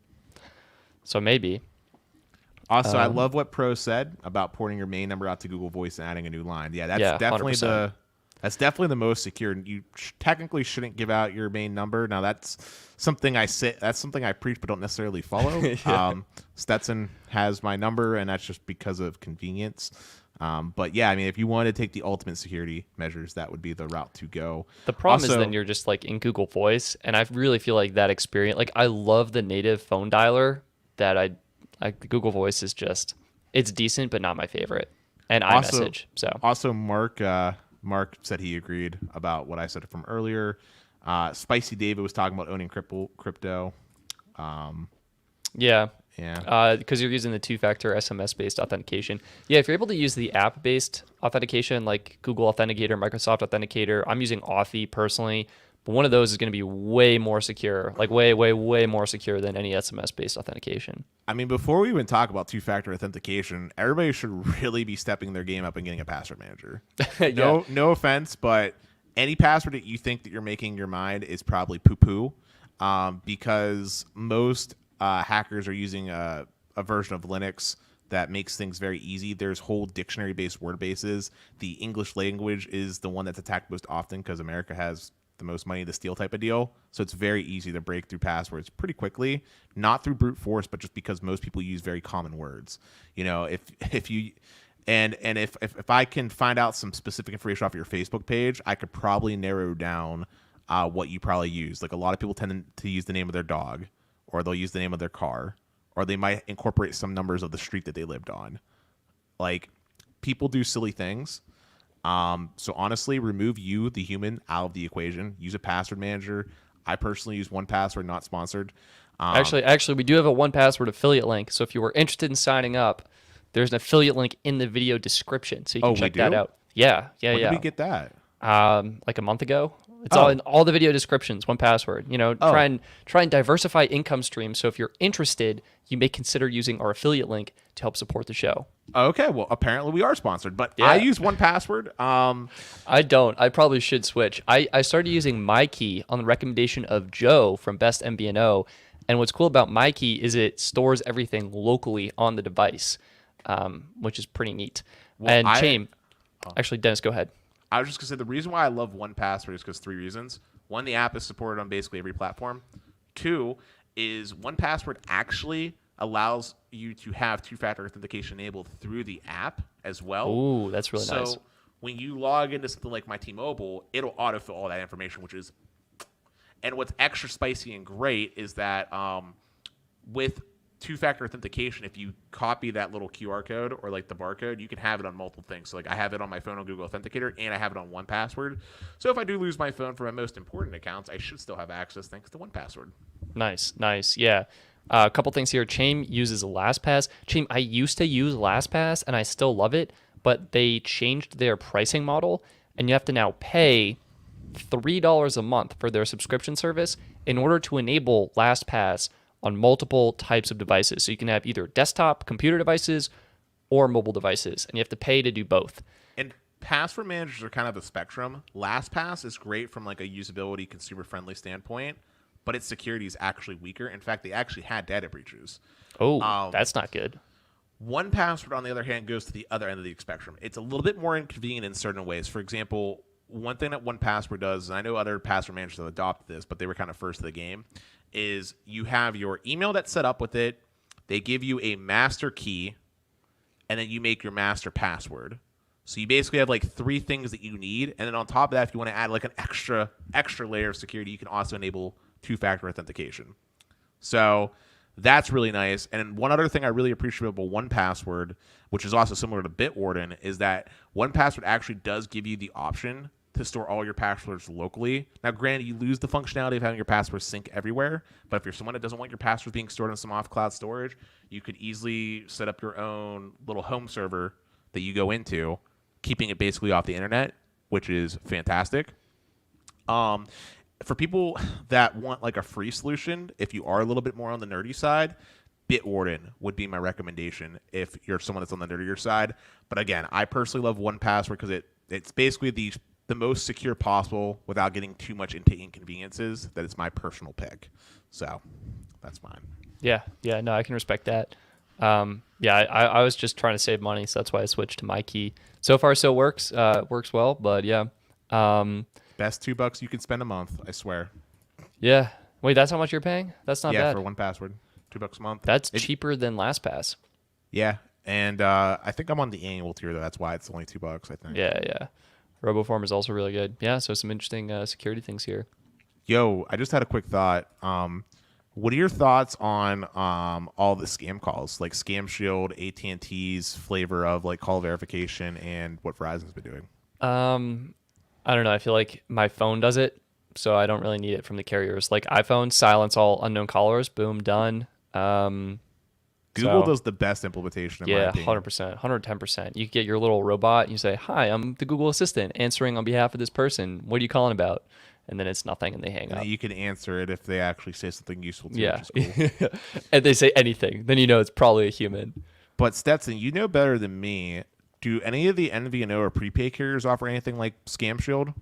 So maybe. Also, I love what Pro said about porting your main number out to Google Voice and adding a new line. Yeah, that's definitely 100%. that's definitely the most secure. You technically shouldn't give out your main number. Now that's something I say. That's something I preach, but don't necessarily follow. Stetson has my number, and that's just because of convenience. But yeah, I mean, if you want to take the ultimate security measures, that would be the route to go. The problem is then you're just like in Google Voice, and I really feel like that experience. Like I love the native phone dialer that Google Voice is just it's decent, but not my favorite. And iMessage. Also, Mark said he agreed about what I said from earlier. Spicy David was talking about owning crypto. Yeah. Yeah. Because you're using the two-factor SMS-based authentication. Yeah, if you're able to use the app-based authentication like Google Authenticator, Microsoft Authenticator, I'm using Authy personally, but one of those is going to be way more secure, like way, way, way more secure than any SMS-based authentication. I mean, before we even talk about two-factor authentication, everybody should really be stepping their game up and getting a password manager. No offense, but any password that you think that you're making in your mind is probably poo-poo, because most hackers are using a version of Linux that makes things very easy. There's whole dictionary-based word bases. The English language is the one that's attacked most often because America has the most money to steal type of deal. So it's very easy to break through passwords pretty quickly, not through brute force, but just because most people use very common words. You know, if you and if I can find out some specific information off your Facebook page, I could probably narrow down what you probably use. Like a lot of people tend to use the name of their dog, or they'll use the name of their car, or they might incorporate some numbers of the street that they lived on. Like, people do silly things. So honestly, remove you, the human, out of the equation. Use a password manager. I personally use 1Password, not sponsored. Actually, we do have a 1Password affiliate link. So if you were interested in signing up, there's an affiliate link in the video description, so you can check that out. Yeah. When did we get that? Like a month ago. It's all in all the video descriptions. 1Password. Try and diversify income streams. So if you're interested, you may consider using our affiliate link to help support the show. Okay, well, apparently we are sponsored, but Yeah. I use 1Password. I don't. I probably should switch. I started using MyKey on the recommendation of Joe from Best MVNO. And what's cool about MyKey is it stores everything locally on the device, which is pretty neat. Well, Actually, Dennis, go ahead. I was just gonna say the reason why I love 1Password is because 3 reasons. One, the app is supported on basically every platform. 2 is 1Password actually allows you to have two-factor authentication enabled through the app as well. Ooh, that's really nice. So when you log into something like my T-Mobile, it'll autofill all that information, which is. And what's extra spicy and great is that with two-factor authentication, if you copy that little QR code or like the barcode, you can have it on multiple things. So like I have it on my phone on Google Authenticator, and I have it on 1Password. So if I do lose my phone for my most important accounts, I should still have access thanks to 1Password. Nice. Yeah. A couple things here. Chaim uses LastPass. Chaim, I used to use LastPass, and I still love it, but they changed their pricing model, and you have to now pay $3 a month for their subscription service in order to enable LastPass on multiple types of devices. So you can have either desktop, computer devices, or mobile devices, and you have to pay to do both. And password managers are kind of a spectrum. LastPass is great from like a usability, consumer-friendly standpoint, but its security is actually weaker. In fact, they actually had data breaches. Oh, that's not good. 1Password, on the other hand, goes to the other end of the spectrum. It's a little bit more inconvenient in certain ways. For example, one thing that 1Password does, and I know other password managers have adopted this, but they were kind of first to the game, is you have your email that's set up with it. They give you a master key, and then you make your master password. So you basically have like 3 things that you need, and then on top of that, if you want to add like an extra layer of security, you can also enable two-factor authentication. So that's really nice. And one other thing I really appreciate about 1Password, which is also similar to Bitwarden, is that 1Password actually does give you the option to store all your passwords locally. Now, granted, you lose the functionality of having your passwords sync everywhere, but if you're someone that doesn't want your passwords being stored in some off-cloud storage, you could easily set up your own little home server that you go into, keeping it basically off the internet, which is fantastic. For people that want like a free solution, if you are a little bit more on the nerdy side, Bitwarden would be my recommendation if you're someone that's on the nerdier side. But again, I personally love 1Password because it's basically the most secure possible without getting too much into inconveniences. That is my personal pick. So that's mine. Yeah, no, I can respect that. I was just trying to save money, so that's why I switched to MyKey. So far, so works well, but yeah. Best $2 you can spend a month, I swear. Yeah. Wait, that's how much you're paying? That's not bad. Yeah, for 1Password, $2 a month. That's cheaper than LastPass. Yeah, and I think I'm on the annual tier though. That's why it's only $2, I think. Yeah. RoboForm is also really good. Yeah, so some interesting security things here. Yo, I just had a quick thought. What are your thoughts on all the scam calls, like Scam Shield, AT&T's flavor of like call verification, and what Verizon's been doing? I don't know. I feel like my phone does it, so I don't really need it from the carriers. Like iPhone, silence all unknown callers. Boom, done. Google does the best implementation. In my opinion. 100%, 110%. You get your little robot, and you say, "Hi, I'm the Google Assistant answering on behalf of this person. What are you calling about?" And then it's nothing, and they hang up. You can answer it if they actually say something useful to you. Yeah, Which is cool. and they say anything, then you know it's probably a human. But Stetson, you know better than me. Do any of the MVNO or prepaid carriers offer anything like Scam Shield?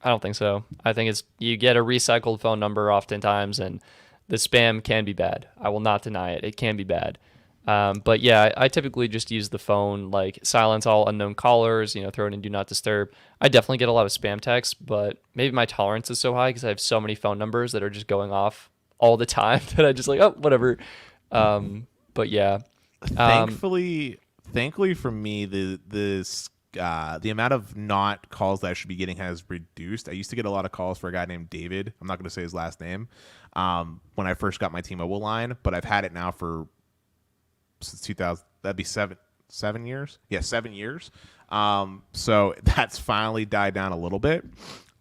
I don't think so. I think it's you get a recycled phone number oftentimes, and the spam can be bad. I will not deny it. It can be bad. But yeah, I typically just use the phone, like silence all unknown callers, throw it in do not disturb. I definitely get a lot of spam texts, but maybe my tolerance is so high because I have so many phone numbers that are just going off all the time that I just like, oh, whatever. But yeah. Thankfully for me, the amount of not calls that I should be getting has reduced. I used to get a lot of calls for a guy named David. I'm not going to say his last name. when I first got my T-Mobile line, but I've had it now for since 2000. That'd be 7 years. Yeah, 7 years. So that's finally died down a little bit.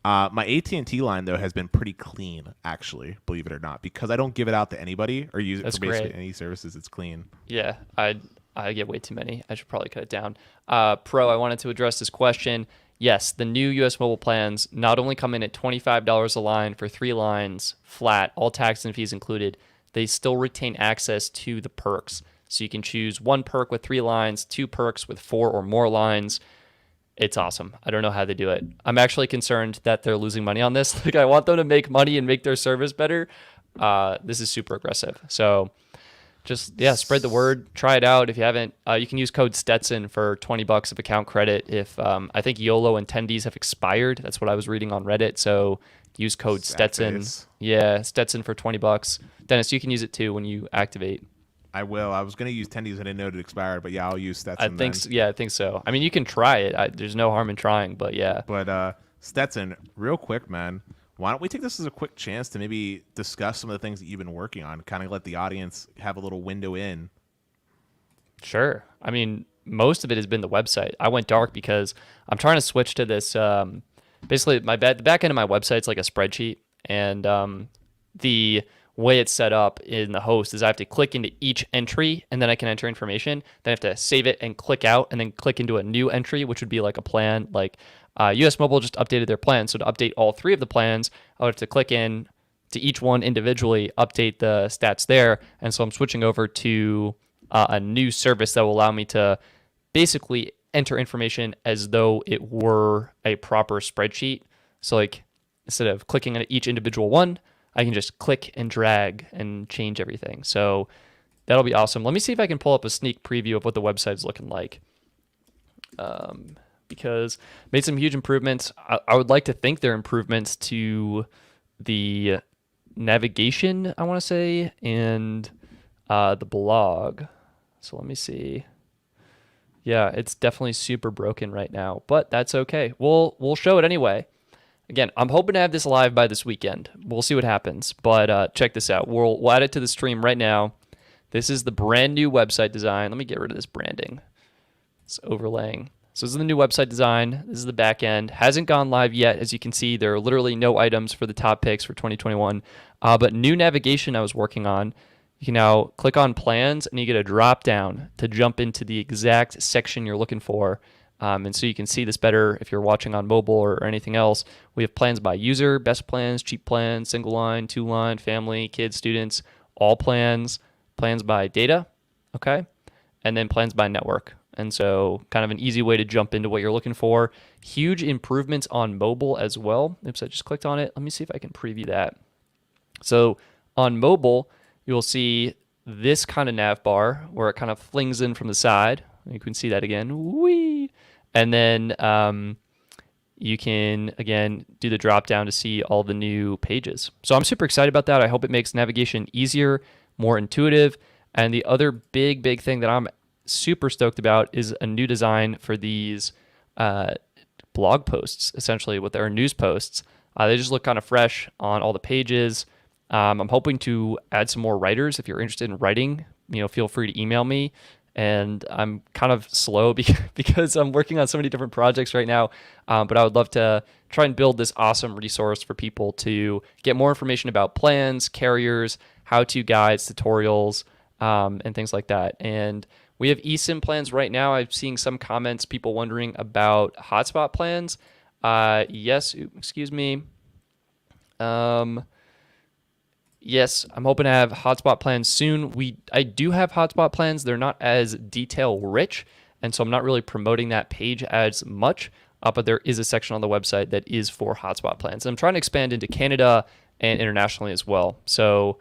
My AT&T line though has been pretty clean, actually, believe it or not, because I don't give it out to anybody or use it That's for basically great. any services. It's clean. Yeah, I get way too many. I should probably cut it down. Pro, I wanted to address this question. Yes, the new US mobile plans not only come in at $25 a line for 3 lines flat, all tax and fees included, they still retain access to the perks. So you can choose 1 perk with 3 lines, 2 perks with 4 or more lines. It's awesome. I don't know how they do it. I'm actually concerned that they're losing money on this. Like, I want them to make money and make their service better. This is super aggressive. So just, yeah, spread the word. Try it out. If you haven't, you can use code Stetson for $20 of account credit. If I think YOLO and attendees have expired. That's what I was reading on Reddit. So use code Sad Stetson. face. Yeah, Stetson for $20. Dennis, you can use it too when you activate. I will. I was going to use tendies. I didn't know it expired, but yeah, I'll use Stetson. Yeah, I think so. I mean, you can try it. There's no harm in trying, but yeah. But Stetson, real quick, man, why don't we take this as a quick chance to maybe discuss some of the things that you've been working on, kind of let the audience have a little window in. Sure. I mean, most of it has been the website. I went dark because I'm trying to switch to this. Basically, the back end of my website is like a spreadsheet, and the way it's set up in the host is I have to click into each entry, and then I can enter information. Then I have to save it and click out, and then click into a new entry, which would be like a plan. Like US Mobile just updated their plan, so to update all 3 of the plans, I would have to click in to each one individually, update the stats there, and so I'm switching over to a new service that will allow me to basically enter information as though it were a proper spreadsheet. So like instead of clicking on each individual one, I can just click and drag and change everything. So that'll be awesome. Let me see if I can pull up a sneak preview of what the website's looking like. Because made some huge improvements. I would like to think they're improvements to the navigation, I want to say, and the blog. So let me see. Yeah, it's definitely super broken right now, but that's okay. We'll show it anyway. Again, I'm hoping to have this live by this weekend. We'll see what happens, but check this out. We'll add it to the stream right now. This is the brand new website design. Let me get rid of this branding. It's overlaying. So this is the new website design. This is the back end. Hasn't gone live yet. As you can see, there are literally no items for the top picks for 2021. But new navigation I was working on. You can now click on plans, and you get a drop down to jump into the exact section you're looking for. And so you can see this better if you're watching on mobile or anything else. We have plans by user, best plans, cheap plans, single line, 2 line, family, kids, students, all plans, plans by data, okay? And then plans by network. And so kind of an easy way to jump into what you're looking for. Huge improvements on mobile as well. Oops, I just clicked on it. Let me see if I can preview that. So on mobile, you'll see this kind of nav bar where it kind of flings in from the side. You can see that again. Whee! And then you can, again, do the drop down to see all the new pages. So I'm super excited about that. I hope it makes navigation easier, more intuitive. And the other big thing that I'm super stoked about is a new design for these blog posts, essentially, with our news posts. They just look kind of fresh on all the pages. I'm hoping to add some more writers. If you're interested in writing, feel free to email me. And I'm kind of slow because I'm working on so many different projects right now. But I would love to try and build this awesome resource for people to get more information about plans, carriers, how-to guides, tutorials, and things like that. And we have eSIM plans right now. I'm seeing some comments, people wondering about hotspot plans. Yes, excuse me. Yes, I'm hoping to have hotspot plans soon. I do have hotspot plans. They're not as detail rich, and so I'm not really promoting that page as much, but there is a section on the website that is for hotspot plans. And I'm trying to expand into Canada and internationally as well. So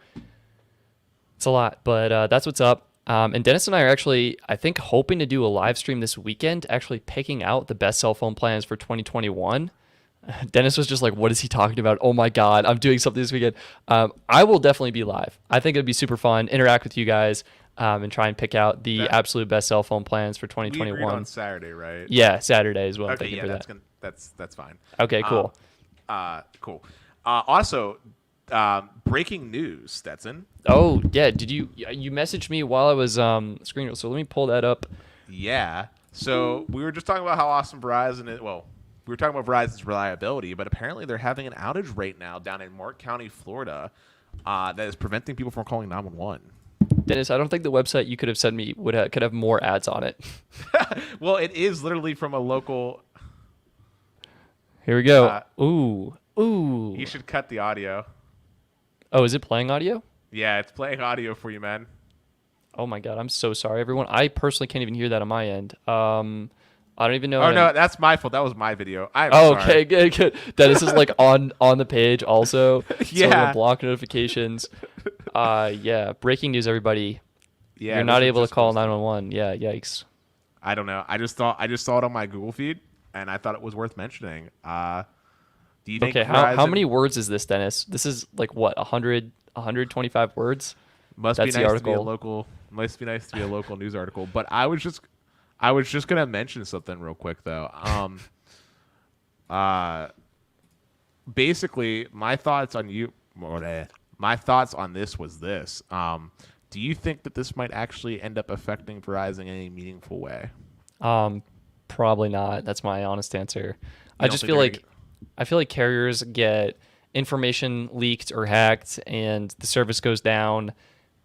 it's a lot, but that's what's up. And Dennis and I are actually, I think, hoping to do a live stream this weekend, actually picking out the best cell phone plans for 2021. Dennis was just like, what is he talking about? Oh my God, I'm doing something this weekend. I will definitely be live. I think it'd be super fun, interact with you guys, and try and pick out the absolute best cell phone plans for 2021. We agreed on Saturday, right? Yeah, Saturday is what I'm Okay, thinking yeah, for that. that's fine. Okay, cool. Cool. Also, Breaking news, Stetson. Oh yeah, did you messaged me while I was screening? So let me pull that up. Yeah. So we were just talking about how awesome Verizon is. Well, we were talking about Verizon's reliability, but apparently they're having an outage right now down in Mark County, Florida, that is preventing people from calling 911. Dennis, I don't think the website you could have sent me could have more ads on it. Well, it is literally from a local. Here we go. Ooh. You should cut the audio. Oh, is it playing audio? Yeah, it's playing audio for you, man. Oh my god, I'm so sorry, everyone. I personally can't even hear that on my end. I don't even know. Oh no, that's my fault. That was my video. I'm sorry. sorry. Okay, good. Dennis is like on the page also. Yeah. So we're gonna block notifications. Yeah. Breaking news, everybody. Yeah. You're not able to call 911. Yeah. Yikes. I don't know. I just saw it on my Google feed, and I thought it was worth mentioning. Do you think? Okay. How many words is this, Dennis? This is like what 125 words. Must That's be the nice article. to be a local. Must be nice to be a local news article. But I was just gonna mention something real quick though. Basically, my thoughts on this was this. Do you think that this might actually end up affecting Verizon in any meaningful way? Probably not. That's my honest answer. I feel like carriers get information leaked or hacked, and the service goes down.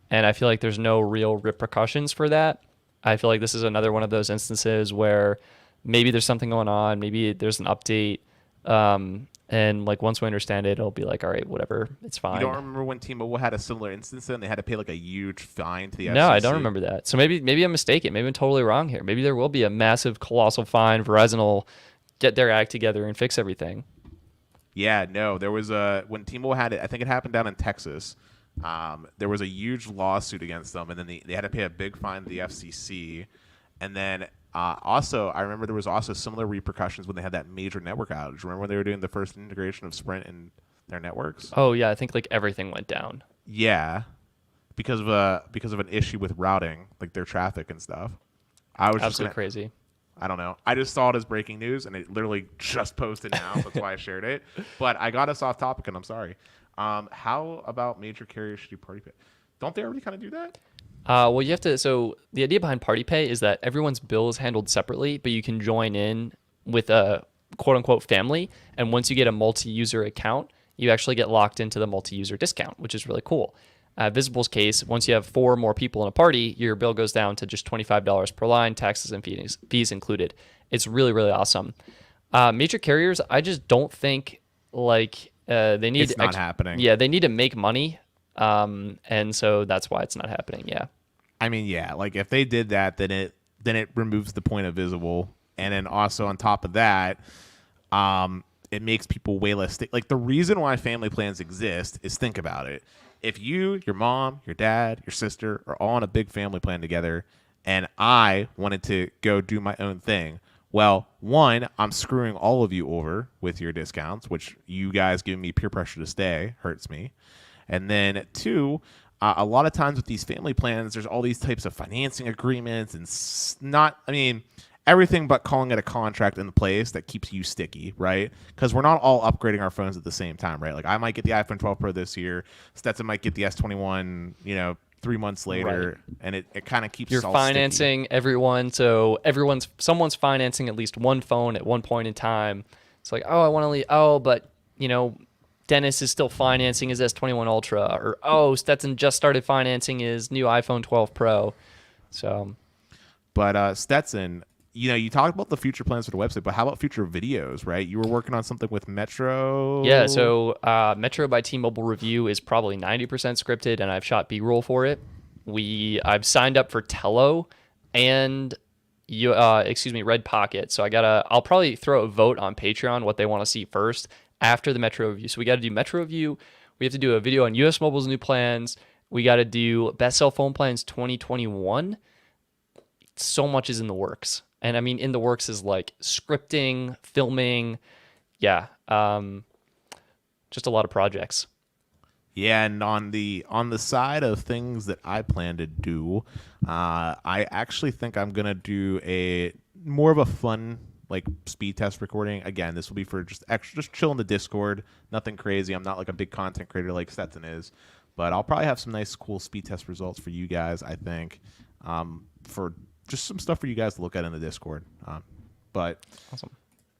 And I feel like there's no real repercussions for that. I feel like this is another one of those instances where maybe there's something going on, maybe there's an update, and like once we understand it, it'll be like, all right, whatever, it's fine. You don't remember when T-Mobile had a similar instance and they had to pay like a huge fine to the FCC? No, I don't remember that. So maybe I'm mistaken. Maybe I'm totally wrong here. Maybe there will be a massive, colossal fine. Verizon will get their act together and fix everything. Yeah, no, there was when T-Mobile had it, I think it happened down in Texas. There was a huge lawsuit against them, and then they had to pay a big fine to the FCC. And then also, I remember there was also similar repercussions when they had that major network outage. Remember when they were doing the first integration of Sprint and their networks? Oh yeah, I think like everything went down. Yeah, because of an issue with routing, like their traffic and stuff. I was absolutely crazy. I don't know. I just saw it as breaking news, and it literally just posted now. So that's why I shared it. But I got us off topic, and I'm sorry. How about major carriers should do party pay? Don't they already kind of do that? Well, you have to. So the idea behind party pay is that everyone's bill is handled separately, but you can join in with a quote unquote family. And once you get a multi-user account, you actually get locked into the multi-user discount, which is really cool. Visible's case, once you have 4 more people in a party, your bill goes down to just $25 per line, taxes and fees included. It's really, really awesome. Major carriers, I just don't think like they need. It's not happening. Yeah, they need to make money, and so that's why it's not happening. Yeah. I mean, yeah, like if they did that, then it removes the point of Visible, and then also on top of that, it makes people way less. Like the reason why family plans exist is, think about it. If you, your mom, your dad, your sister are all on a big family plan together, and I wanted to go do my own thing, well, one, I'm screwing all of you over with your discounts, which you guys giving me peer pressure to stay hurts me. And then two, a lot of times with these family plans, there's all these types of financing agreements and everything but calling it a contract in place that keeps you sticky, right? Because we're not all upgrading our phones at the same time, right? Like I might get the iPhone 12 Pro this year. Stetson might get the S21, 3 months later, right. And it kind of keeps. You're financing sticky. Everyone, so someone's financing at least one phone at one point in time. It's like, oh, I want to leave. Oh, but Dennis is still financing his S21 Ultra, or Stetson just started financing his new iPhone 12 Pro. So, but Stetson, you talked about the future plans for the website, but how about future videos, right? You were working on something with Metro. Yeah, so Metro by T-Mobile review is probably 90% scripted, and I've shot B-roll for it. I've signed up for Tello and Red Pocket. So I'll probably throw a vote on Patreon what they want to see first after the Metro review. So we got to do Metro review. We have to do a video on US Mobile's new plans. We got to do Best Cell Phone Plans 2021. So much is in the works. And I mean, in the works is like scripting, filming. Yeah. Just a lot of projects. Yeah, and on the side of things that I plan to do, I actually think I'm gonna do a more of a fun like speed test recording. Again, this will be for just chill in the Discord. Nothing crazy. I'm not like a big content creator like Stetson is, but I'll probably have some nice, cool speed test results for you guys. I think for just some stuff for you guys to look at in the Discord. But awesome,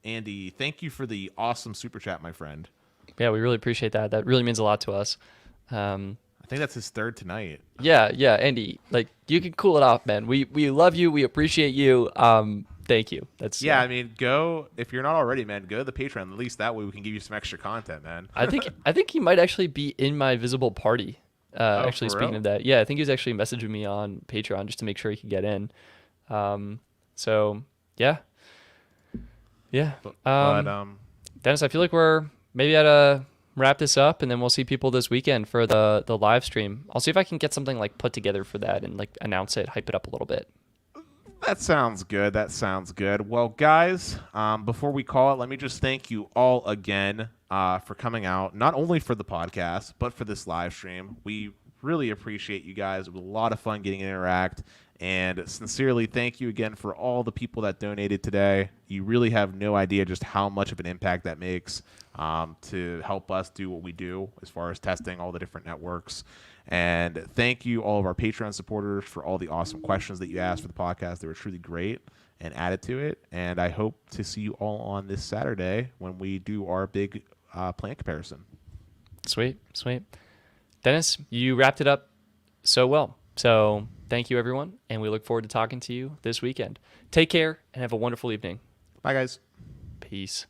Andy, thank you for the awesome super chat, my friend. Yeah, we really appreciate that. That really means a lot to us. I think that's his third tonight. Yeah, Andy, like you can cool it off, man. We love you. We appreciate you. Thank you. That's I mean, go if you're not already, man. Go to the Patreon. At least that way we can give you some extra content, man. I think he might actually be in my visible party. Actually, speaking of that, I think he was actually messaging me on Patreon just to make sure he could get in. So yeah. Dennis, I feel like we're maybe at a wrap this up, and then we'll see people this weekend for the live stream. I'll see if I can get something like put together for that and like announce it, hype it up a little bit. That sounds good. Well, guys, before we call it, let me just thank you all again for coming out, not only for the podcast, but for this live stream. We really appreciate you guys. It was a lot of fun getting to interact. And sincerely, thank you again for all the people that donated today. You really have no idea just how much of an impact that makes to help us do what we do as far as testing all the different networks. And thank you, all of our Patreon supporters, for all the awesome questions that you asked for the podcast. They were truly great and added to it. And I hope to see you all on this Saturday when we do our big plan comparison. Sweet. Dennis, you wrapped it up so well. So thank you, everyone, and we look forward to talking to you this weekend. Take care and have a wonderful evening. Bye, guys. Peace.